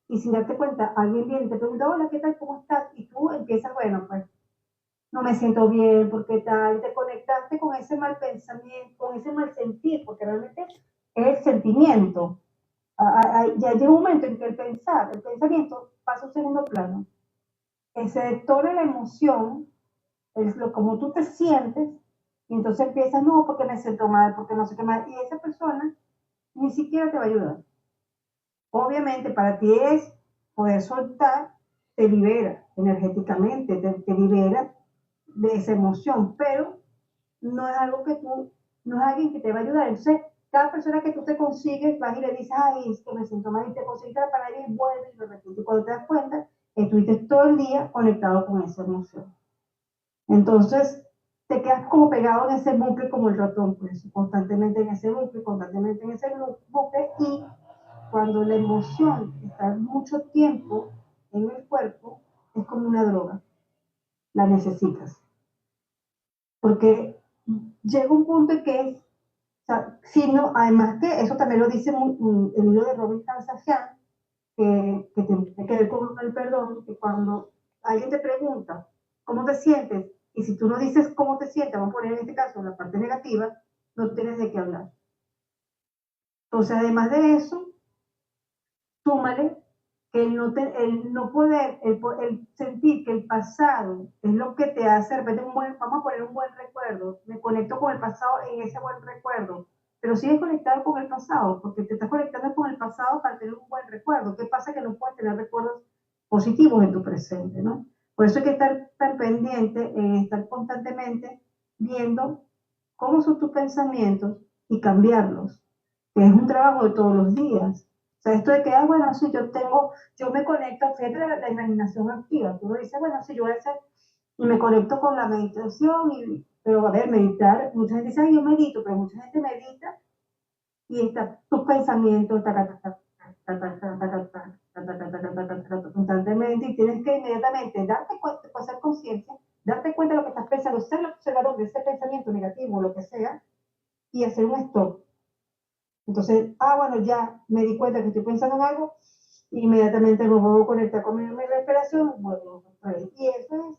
y sin darte cuenta, alguien viene y te pregunta, hola, ¿qué tal? ¿Cómo estás? Y tú empiezas, bueno, pues, no me siento bien, ¿por qué tal? Y te conectaste con ese mal pensamiento, con ese mal sentir, porque realmente es el sentimiento. Ya llega un momento en que el pensamiento pasa a un segundo plano. Se detona la emoción, como tú te sientes, y entonces empiezas, no, porque me siento mal, porque no sé qué más, y esa persona ni siquiera te va a ayudar. Obviamente para ti es poder soltar, te libera energéticamente, te libera de esa emoción, pero no es algo que tú, no es alguien que te va a ayudar. Entonces, cada persona que tú te consigues, vas y le dices, ay, es que me siento mal, y te consigues para ir y vuelve y lo repites. Y cuando te das cuenta, estuviste todo el día conectado con esa emoción. Entonces, te quedas como pegado en ese bucle como el ratón, pues, constantemente en ese bucle, constantemente en ese bucle, y cuando la emoción está mucho tiempo en el cuerpo, es como una droga, la necesitas. Porque llega un punto en que es, o sea, si no, además que eso también lo dice el libro de Robin Tanzanian, que tiene que ver con el perdón, que cuando alguien te pregunta cómo te sientes, y si tú no dices cómo te sientes, vamos a poner en este caso la parte negativa, no tienes de qué hablar. Entonces, además de eso, súmale que el no poder, el sentir que el pasado es lo que te hace, de repente, vamos a poner un buen recuerdo, me conecto con el pasado en ese buen recuerdo, pero sigues conectado con el pasado, porque te estás conectando con el pasado para tener un buen recuerdo. ¿Qué pasa? Que no puedes tener recuerdos positivos en tu presente, ¿no? Por eso hay que estar tan pendiente en estar constantemente viendo cómo son tus pensamientos y cambiarlos, que es un trabajo de todos los días. O sea, esto de que, bueno, si yo me conecto, fíjate la imaginación activa. Tú dices, bueno, si yo voy a hacer, y me conecto con la meditación, pero a ver, meditar, mucha gente dice, ay, yo medito, pero mucha gente medita y está tus pensamientos, constantemente, y tienes que inmediatamente darte cuenta, hacer conciencia, darte cuenta de lo que estás pensando, ser el observador de ese pensamiento negativo o lo que sea, y hacer un stop. Entonces, bueno, ya me di cuenta que estoy pensando en algo, inmediatamente me vuelvo a conectar con mi respiración, vuelvo a ver. Y eso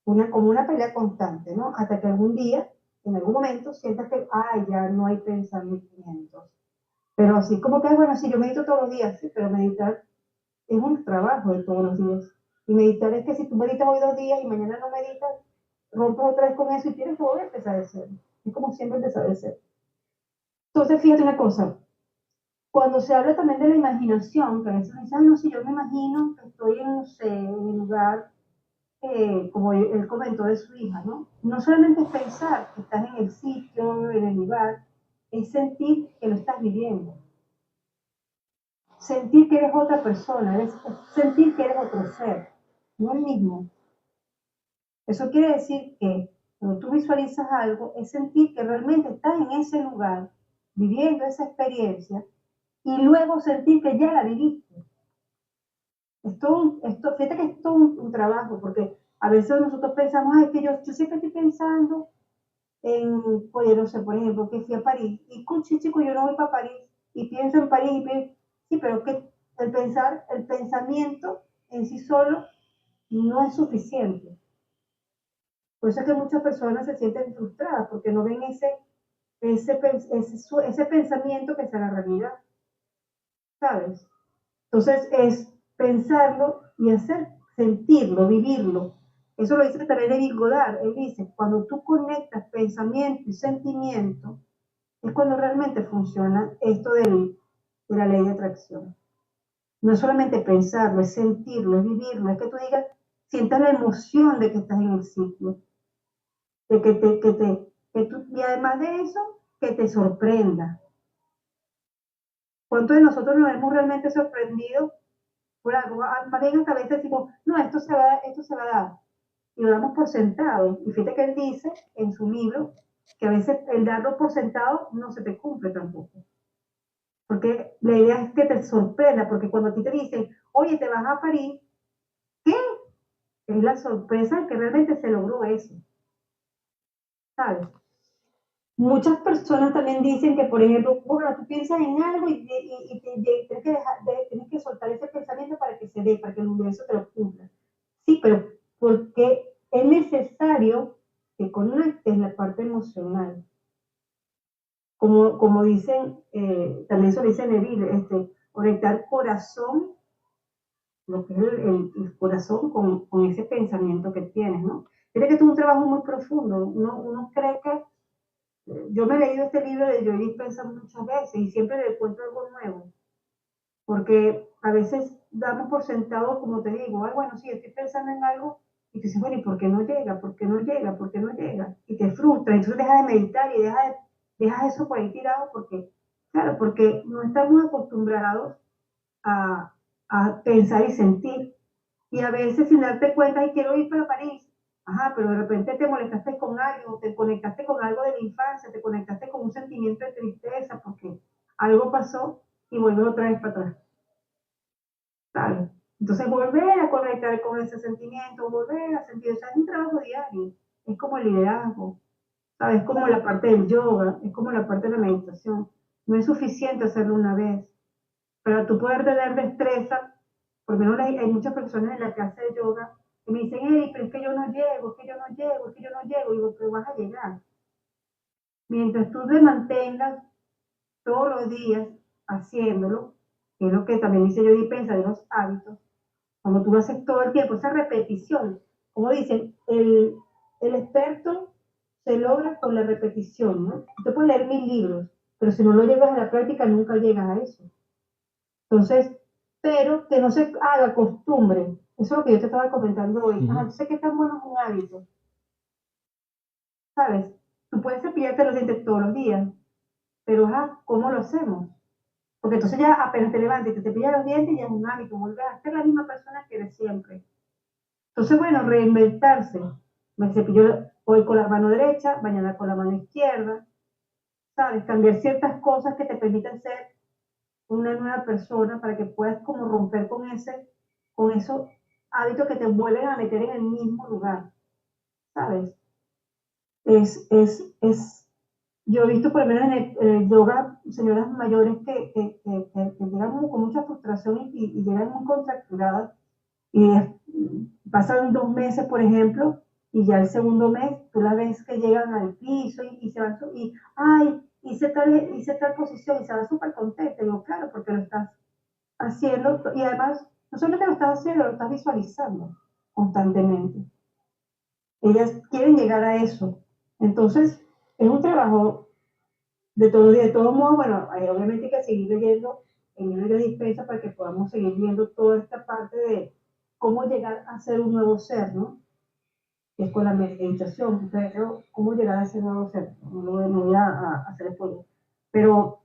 es como una pelea constante, ¿no? Hasta que algún día, en algún momento, sientas que, ya no hay pensamientos. Pero así como que, bueno, sí, yo medito todos los días, sí, pero meditar es un trabajo de todos los días. Y meditar es que si tú meditas hoy 2 días y mañana no meditas, rompes otra vez con eso y tienes que volver a empezar de cero. Es como siempre empezar de cero. Entonces, fíjate una cosa, cuando se habla también de la imaginación, que a veces dicen, no, si yo me imagino que estoy en, no sé, en el lugar, como él comentó de su hija, ¿no? No solamente es pensar que estás en el sitio, en el lugar, es sentir que lo estás viviendo. Sentir que eres otra persona, es sentir que eres otro ser, no el mismo. Eso quiere decir que cuando tú visualizas algo, es sentir que realmente estás en ese lugar, viviendo esa experiencia, y luego sentir que ya la viviste. Fíjate que es todo un trabajo, porque a veces nosotros pensamos, es que yo siempre estoy pensando en, oye, no sé, por ejemplo, que fui a París, y chico, yo no voy para París, y pienso en París, sí, pero que el pensamiento en sí solo no es suficiente. Por eso es que muchas personas se sienten frustradas, porque no ven ese pensamiento que sea la realidad, ¿sabes? Entonces es pensarlo y sentirlo, vivirlo. Eso lo dice también David Goddard. Él dice, cuando tú conectas pensamiento y sentimiento, es cuando realmente funciona esto de la ley de atracción. No es solamente pensarlo, es sentirlo, es vivirlo, es que tú digas, sientas la emoción de que estás en el sitio, de y además de eso, que te sorprenda. ¿Cuántos de nosotros nos hemos realmente sorprendido por algo? Más bien hasta a veces decimos, no, esto se va a dar. Y lo damos por sentado. Y fíjate que él dice en su libro que a veces el darlo por sentado no se te cumple tampoco. Porque la idea es que te sorprenda, porque cuando a ti te dicen, oye, te vas a París, ¿qué? Es la sorpresa que realmente se logró eso. ¿Sabes? Muchas personas también dicen que, por ejemplo, bueno, tú piensas en algo y tienes que soltar ese pensamiento para que se dé, para que el universo te lo cumpla. Sí, pero porque es necesario que conectes la parte emocional. Como dicen, también eso lo dice Neville, conectar corazón, lo que es el corazón con ese pensamiento que tienes, ¿no? Creo que esto es un trabajo muy profundo. Uno cree que yo me he leído este libro de Joe Dispenza muchas veces y siempre le encuentro algo nuevo, porque a veces damos por sentado, como te digo, ay, bueno, sí, estoy pensando en algo, y tú dices, bueno, ¿y por qué no llega? ¿Por qué no llega? ¿Por qué no llega? Y te frustra, entonces dejas de meditar y dejas eso por ahí tirado, porque, claro, porque no estamos acostumbrados a, a pensar y sentir. Y a veces sin darte cuenta, y quiero ir para París, ajá, pero de repente te molestaste con algo, te conectaste con algo de la infancia, te conectaste con un sentimiento de tristeza porque algo pasó y vuelves otra vez para atrás, ¿sabes? Entonces volver a conectar con ese sentimiento, volver a sentir, o sea, es un trabajo diario, es como el liderazgo, ¿sabes? Es como la parte del yoga, es como la parte de la meditación. No es suficiente hacerlo una vez. Para tú poder tener destreza, por lo menos hay muchas personas en la clase de yoga que me dicen, hey, pero es que yo no llego, es que yo no llego, es que yo no llego. Y digo, pero vas a llegar. Mientras tú te mantengas todos los días haciéndolo, que es lo que también dice yo Dispensa de los hábitos, cuando tú lo haces todo el tiempo, esa repetición, como dicen, el experto se logra con la repetición, ¿no? Tú puedes leer 1000 libros, pero si no lo llevas a la práctica, nunca llegas a eso. Entonces, pero que no se haga costumbre. Eso es lo que yo te estaba comentando hoy. Ajá, yo sé que tan bueno es un hábito, ¿sabes? Tú puedes cepillarte los dientes todos los días, pero ajá, ¿cómo lo hacemos? Porque entonces ya apenas te levantas y te cepillas los dientes, ya es un hábito, vuelves a ser la misma persona que eres siempre. Entonces, bueno, reinventarse. Me cepillo hoy con la mano derecha, mañana con la mano izquierda, ¿sabes? Cambiar ciertas cosas que te permitan ser una nueva persona para que puedas como romper con esos hábitos que te vuelven a meter en el mismo lugar, ¿sabes? Yo he visto por lo menos en el yoga señoras mayores que llegan con mucha frustración y llegan muy contracturadas y pasan 2 meses, por ejemplo, y ya el segundo mes tú la ves que llegan al piso y se van, y, ay, hice tal posición y se van súper contentas. Digo, claro, porque lo estás haciendo y además no solamente lo estás haciendo, lo estás visualizando constantemente. Ellas quieren llegar a eso. Entonces, es un trabajo de todos modos, bueno, obviamente hay que seguir leyendo el libro de Dispensa para que podamos seguir viendo toda esta parte de cómo llegar a ser un nuevo ser, ¿no? Que es con la meditación, pero cómo llegar a ser un nuevo ser. No voy a hacer spoiler. Pero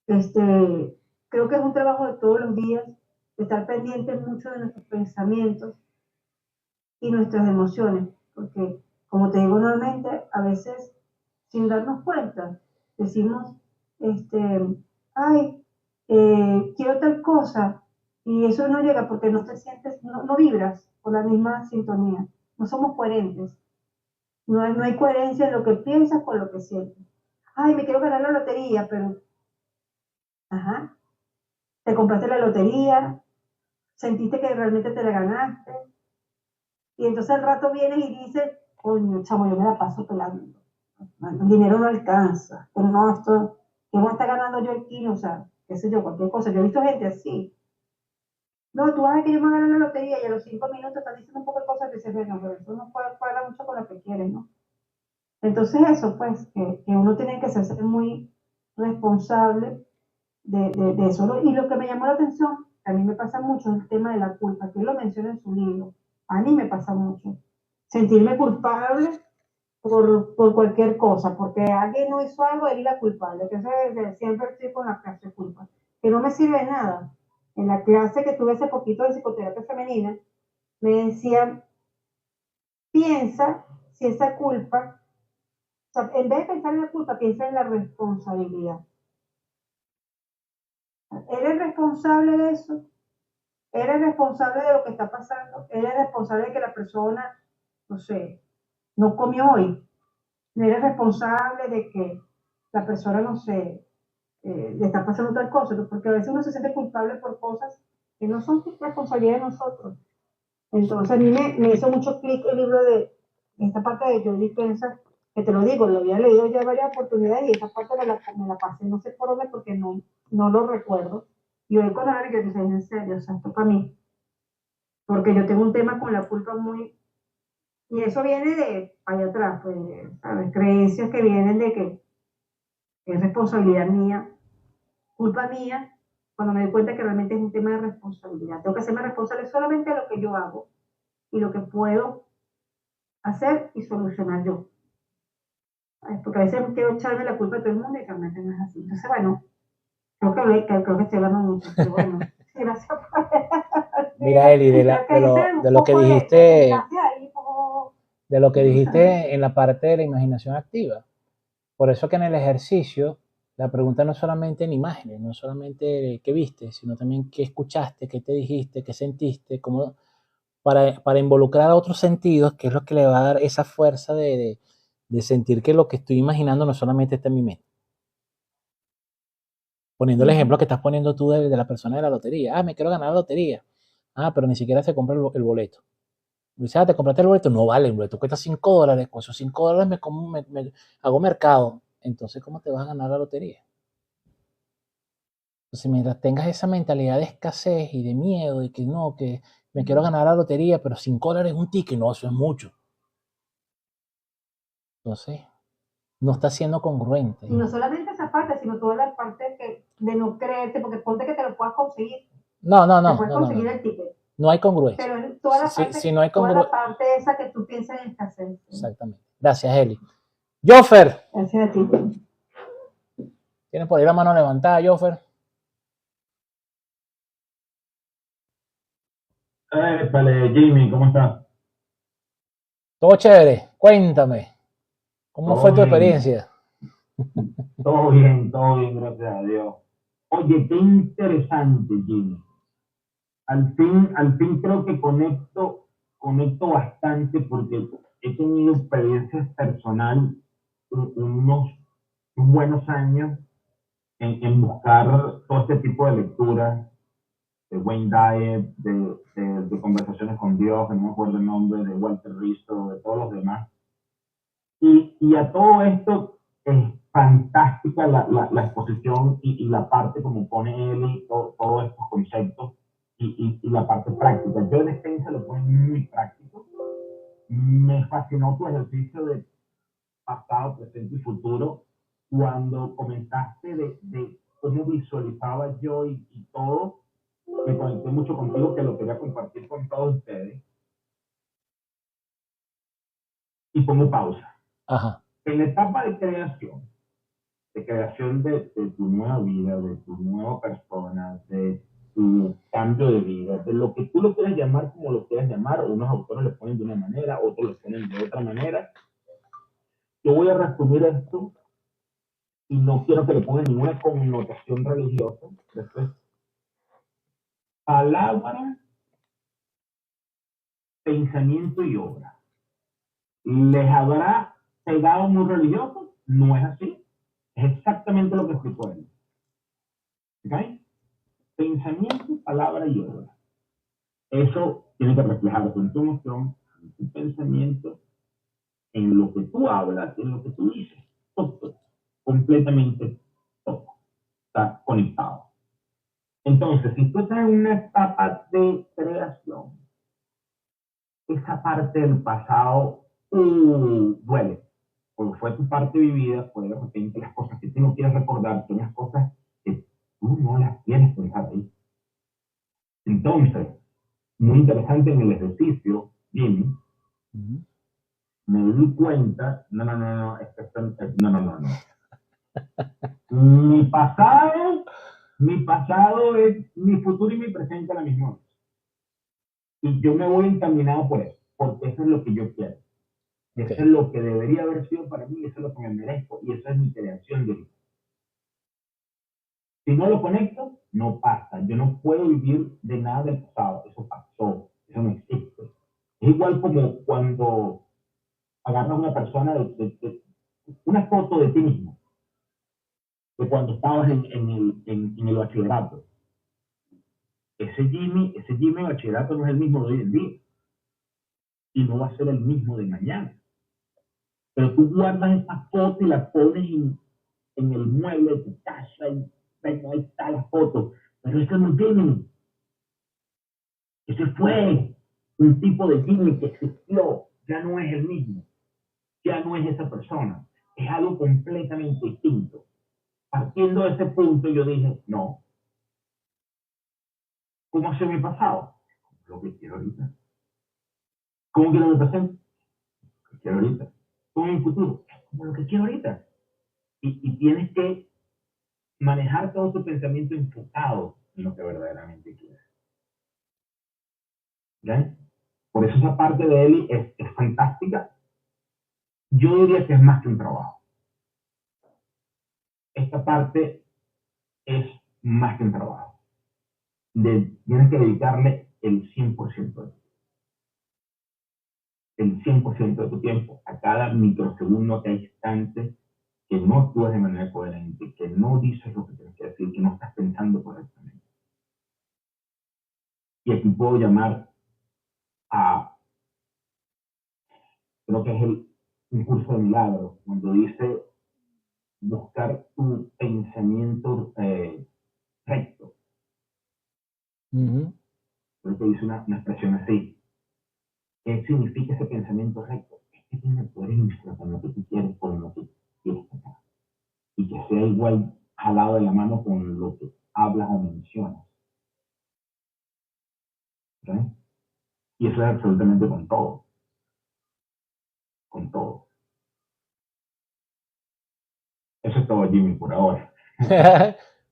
creo que es un trabajo de todos los días, de estar pendiente mucho de nuestros pensamientos y nuestras emociones, porque como te digo nuevamente, a veces sin darnos cuenta, decimos, ay, quiero tal cosa, y eso no llega porque no te sientes, no vibras con la misma sintonía, no somos coherentes, no hay coherencia en lo que piensas con lo que sientes. Ay, me quiero ganar la lotería, pero, ajá, te compraste la lotería, sentiste que realmente te la ganaste, y entonces al rato vienes y dices, coño, chamo, yo me la paso pelando. El dinero no alcanza. Pero no, esto, ¿qué voy a estar ganando yo aquí? O sea, qué sé yo, cualquier cosa. Yo he visto gente así. No, tú vas a ver que yo me gané la lotería y a los 5 minutos están diciendo un poco de cosas que se ven, no, pero eso no cuadra mucho con lo que quieres, ¿no? Entonces eso, pues, que uno tiene que ser muy responsable de eso, ¿no? Y lo que me llamó la atención, que a mí me pasa mucho, es el tema de la culpa, que él lo menciona en su libro. A mí me pasa mucho. Sentirme culpable por cualquier cosa, porque alguien no hizo algo, él es la culpable, que siempre estoy con la clase de culpa, que no me sirve de nada. En la clase que tuve hace poquito de psicoterapia femenina, me decían, piensa si esa culpa, o sea, en vez de pensar en la culpa, piensa en la responsabilidad. ¿Eres responsable de eso? ¿Eres responsable de lo que está pasando? ¿Eres responsable de que la persona, no sé, no comió hoy? ¿Eres responsable de que la persona, no sé, le está pasando tal cosa? Porque a veces uno se siente culpable por cosas que no son responsabilidad de nosotros. Entonces a mí me hizo mucho clic el libro de esta parte de Joe Dispenza, que te lo digo, lo había leído ya varias oportunidades y esa parte me la pasé no sé por dónde porque no lo recuerdo. Y hoy cuando la vi, yo dije, en serio, o sea, esto para mí. Porque yo tengo un tema con la culpa muy... Y eso viene de allá atrás, pues, ¿sabes? Creencias que vienen de que es responsabilidad mía, culpa mía, cuando me doy cuenta que realmente es un tema de responsabilidad. Tengo que hacerme responsable solamente de lo que yo hago y lo que puedo hacer y solucionar yo. Porque a veces quiero echarme la culpa a todo el mundo y realmente no es así. Entonces, bueno, creo que estoy hablando mucho, pero bueno, gracias por... Mira, Eli, Creo que hice de un lo que poco de dijiste, gracias ahí, como... de lo que dijiste en la parte de la imaginación activa. Por eso que en el ejercicio la pregunta no es solamente en imágenes, no es solamente qué viste, sino también qué escuchaste, qué te dijiste, qué sentiste, cómo, para involucrar a otros sentidos, que es lo que le va a dar esa fuerza de sentir que lo que estoy imaginando no solamente está en mi mente. Poniendo el ejemplo que estás poniendo tú de la persona de la lotería. Ah, me quiero ganar la lotería. Ah, pero ni siquiera se compra el boleto. Dice, ah, ¿te compraste el boleto? No vale, el boleto cuesta $5. Con esos $5 me hago mercado. Entonces, ¿cómo te vas a ganar la lotería? Entonces, mientras tengas esa mentalidad de escasez y de miedo, de que no, que me quiero ganar la lotería, pero $5 es un ticket, no, eso es mucho. Entonces, no está siendo congruente. Y no solamente esa parte, sino toda la parte de no creerte, porque ponte que te lo puedas conseguir. No, te puedes conseguir el ticket. No hay congruencia. Pero en toda la parte, si no hay toda la parte esa que tú piensas en escasez. Exactamente. Gracias, Eli. Joffer. Gracias a ti. ¿Tienes por ahí la mano levantada, Joffer? Vale, Jimmy, ¿cómo estás? Todo chévere. Cuéntame. ¿Cómo fue tu experiencia? Todo bien, gracias a Dios. Oye, qué interesante, Jimmy. Al fin creo que conecto bastante porque he tenido experiencias personales unos buenos años en buscar todo este tipo de lecturas, de Wayne Dyer, de conversaciones con Dios, que no me acuerdo el nombre, de Walter Rizzo, de todos los demás. Y a todo esto es fantástica la exposición y la parte como pone él y todos estos conceptos y la parte práctica. Yo en extensa lo pone muy práctico. Me fascinó tu ejercicio de pasado, presente y futuro cuando comentaste de cómo visualizaba yo y todo. Me conecté mucho contigo, que lo quería compartir con todos ustedes. Y pongo pausa. Ajá. En la etapa de creación de tu nueva vida, de tu nueva persona, de tu cambio de vida, de lo que tú lo quieras llamar como lo quieras llamar, unos autores lo ponen de una manera, otros lo ponen de otra manera. Yo voy a resumir esto y no quiero que le pongan ninguna connotación religiosa. Después, palabra, pensamiento y obra. ¿Les habrá pegado muy religioso? No es así. Es exactamente lo que explicó él. ¿Ok? Pensamiento, palabra y obra. Eso tiene que reflejarse en tu emoción, en tu pensamiento, en lo que tú hablas, en lo que tú dices. Todo, completamente todo. Está conectado. Entonces, si tú estás en una etapa de creación, esa parte del pasado duele. Porque fue tu parte vivida, fue de repente las cosas que tú no quieres recordar, son las cosas que tú no las quieres dejar ahí. Entonces, muy interesante en el ejercicio, Jimmy, me di cuenta, no. Mi pasado es mi futuro y mi presente a la misma vez. Y yo me voy encaminado por eso, porque eso es lo que yo quiero. Eso es lo que debería haber sido para mí, eso es lo que me merezco y esa es mi creación de vida. Si no lo conecto, no pasa. Yo no puedo vivir de nada del pasado. Eso pasó, eso no existe. Es igual como cuando agarras a una persona una foto de ti mismo, de cuando estabas en el bachillerato. Ese Jimmy en bachillerato no es el mismo de hoy en día y no va a ser el mismo de mañana. Pero tú guardas esa foto y la pones en el mueble de tu casa y ahí está la foto. Pero ese no es Jimmy. Ese fue un tipo de Jimmy que existió. Ya no es el mismo. Ya no es esa persona. Es algo completamente distinto. Partiendo de ese punto, yo dije, no. ¿Cómo hacer mi pasado? Lo que quiero ahorita. ¿Cómo quiero mi presente? Lo que quiero ahorita. ¿Cómo mi futuro? Como lo que quiero ahorita. Y tienes que manejar todo tu pensamiento enfocado en lo que verdaderamente quieres. ¿Ya? Por eso esa parte de Eli es fantástica. Yo diría que es más que un trabajo. Esta parte es más que un trabajo. Tienes que dedicarle el 100% de el 100% de tu tiempo, a cada microsegundo, a cada instante, que no actúas de manera coherente, que no dices lo que tienes que decir, que no estás pensando correctamente. Y aquí puedo llamar a, creo que es un curso de milagros, cuando dice buscar tu pensamiento recto. Creo que dice una expresión así. ¿Qué significa ese pensamiento recto? Es que tiene coherencia con lo que tú quieres, con lo que quieres pensar. Y que sea igual jalado de la mano con lo que hablas o mencionas. ¿Okay? Y eso es absolutamente con todo. Con todo. Eso es todo, Jimmy, por ahora.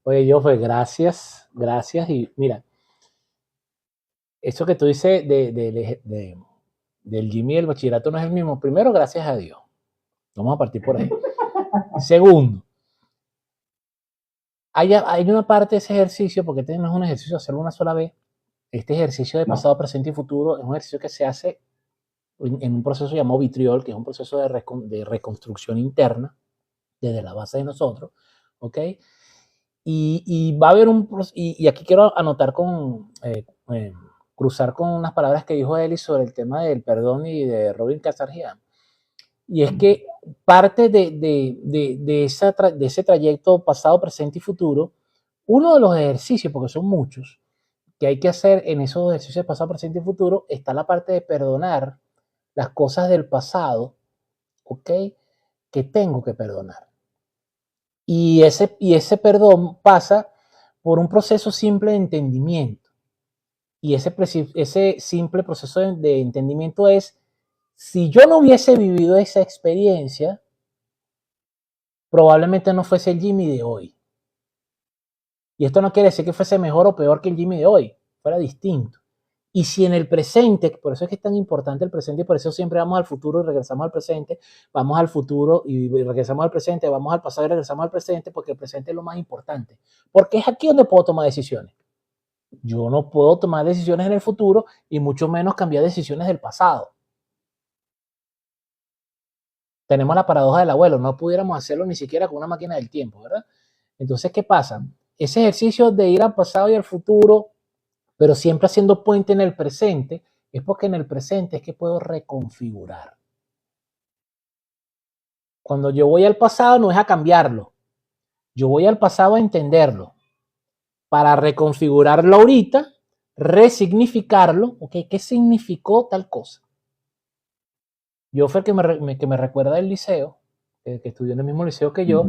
Oye, yo pues gracias, gracias. Y mira, eso que tú dices del Jimmy y el bachillerato no es el mismo. Primero, gracias a Dios. Vamos a partir por ahí. Segundo, hay una parte de ese ejercicio, porque este no es un ejercicio de hacerlo una sola vez. Este ejercicio de pasado, presente y futuro es un ejercicio que se hace en un proceso llamado vitriol, que es un proceso de reconstrucción interna desde la base de nosotros, ¿ok? Y va a haber y aquí quiero anotar cruzar con unas palabras que dijo Eli sobre el tema del perdón y de Robin Kazarjian. Y es que parte de ese trayecto pasado, presente y futuro, uno de los ejercicios, porque son muchos, que hay que hacer en esos ejercicios de pasado, presente y futuro, está la parte de perdonar las cosas del pasado, ¿ok? Que tengo que perdonar. Y ese perdón pasa por un proceso simple de entendimiento. Y ese simple proceso de entendimiento es, si yo no hubiese vivido esa experiencia, probablemente no fuese el Jimmy de hoy. Y esto no quiere decir que fuese mejor o peor que el Jimmy de hoy, fuera distinto. Y si en el presente, por eso es que es tan importante el presente y por eso siempre vamos al futuro y regresamos al presente, vamos al futuro y regresamos al presente, vamos al pasado y regresamos al presente, porque el presente es lo más importante. Porque es aquí donde puedo tomar decisiones. Yo no puedo tomar decisiones en el futuro y mucho menos cambiar decisiones del pasado. Tenemos la paradoja del abuelo, no pudiéramos hacerlo ni siquiera con una máquina del tiempo, ¿verdad? Entonces, ¿qué pasa? Ese ejercicio de ir al pasado y al futuro, pero siempre haciendo puente en el presente, es porque en el presente es que puedo reconfigurar. Cuando yo voy al pasado no es a cambiarlo, yo voy al pasado a entenderlo, para reconfigurarlo ahorita, resignificarlo, ¿okay? ¿Qué significó tal cosa? Yo fue el que me recuerda del liceo, que estudió en el mismo liceo que yo.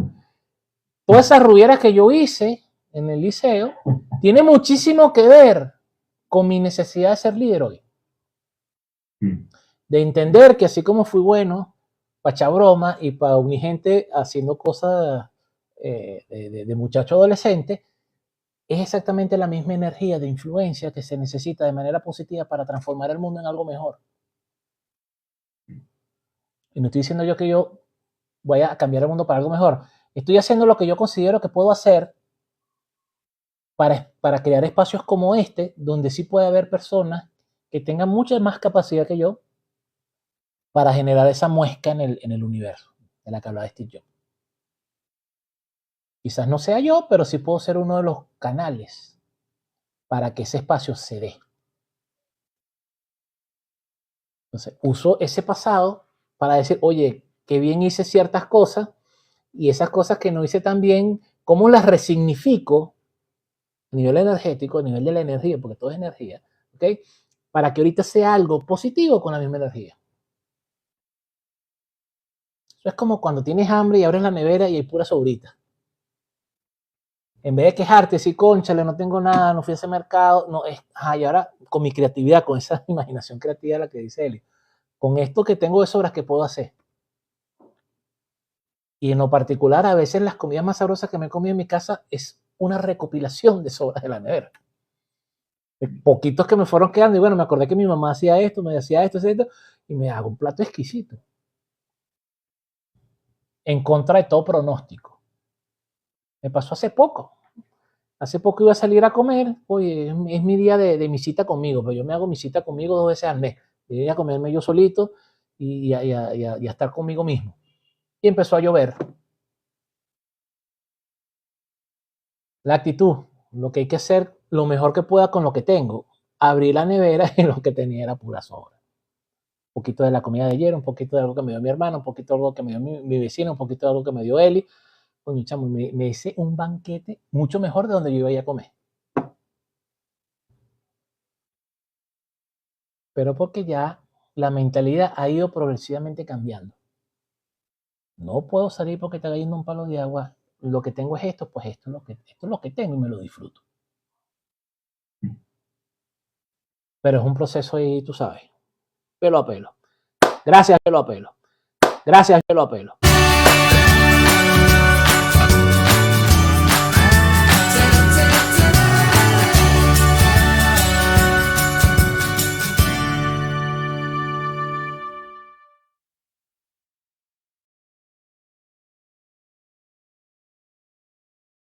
Todas esas rubieras que yo hice en el liceo tiene muchísimo que ver con mi necesidad de ser líder hoy. De entender que así como fui bueno para echar broma y para unir gente haciendo cosas de muchacho adolescente, es exactamente la misma energía de influencia que se necesita de manera positiva para transformar el mundo en algo mejor. Y no estoy diciendo yo que yo voy a cambiar el mundo para algo mejor. Estoy haciendo lo que yo considero que puedo hacer para crear espacios como este, donde sí puede haber personas que tengan mucha más capacidad que yo para generar esa muesca en el universo, de la que hablaba Steve Jobs. Quizás no sea yo, pero sí puedo ser uno de los canales para que ese espacio se dé. Entonces, uso ese pasado para decir, oye, qué bien hice ciertas cosas, y esas cosas que no hice tan bien, ¿cómo las resignifico a nivel energético, a nivel de la energía, porque todo es energía, ¿ok? Para que ahorita sea algo positivo con la misma energía. Eso es como cuando tienes hambre y abres la nevera y hay pura sobrita. En vez de quejarte, decir, cónchale, no tengo nada, no fui a ese mercado, no, y ahora con mi creatividad, con esa imaginación creativa la que dice Eli, con esto que tengo de sobras, ¿qué puedo hacer? Y en lo particular, a veces las comidas más sabrosas que me he comido en mi casa es una recopilación de sobras de la nevera. De poquitos que me fueron quedando, y bueno, me acordé que mi mamá hacía esto, me hacía esto, y me hago un plato exquisito. En contra de todo pronóstico. Me pasó hace poco. Hace poco iba a salir a comer, oye, es mi día de mi cita conmigo, pero yo me hago mi cita conmigo 2 veces al mes. Yo voy a comerme yo solito y a estar conmigo mismo. Y empezó a llover. La actitud, lo que hay que hacer lo mejor que pueda con lo que tengo. Abrí la nevera y lo que tenía era pura sobra. Un poquito de la comida de ayer, un poquito de algo que me dio mi hermano, un poquito de algo que me dio mi vecino, un poquito de algo que me dio Eli. Coño, chamo, me hice un banquete mucho mejor de donde yo iba a comer. Pero porque ya la mentalidad ha ido progresivamente cambiando. No puedo salir porque está cayendo un palo de agua. Lo que tengo es esto, pues esto es lo que tengo y me lo disfruto. Pero es un proceso ahí, tú sabes, pelo a pelo. Gracias, pelo a pelo. Gracias, pelo a pelo.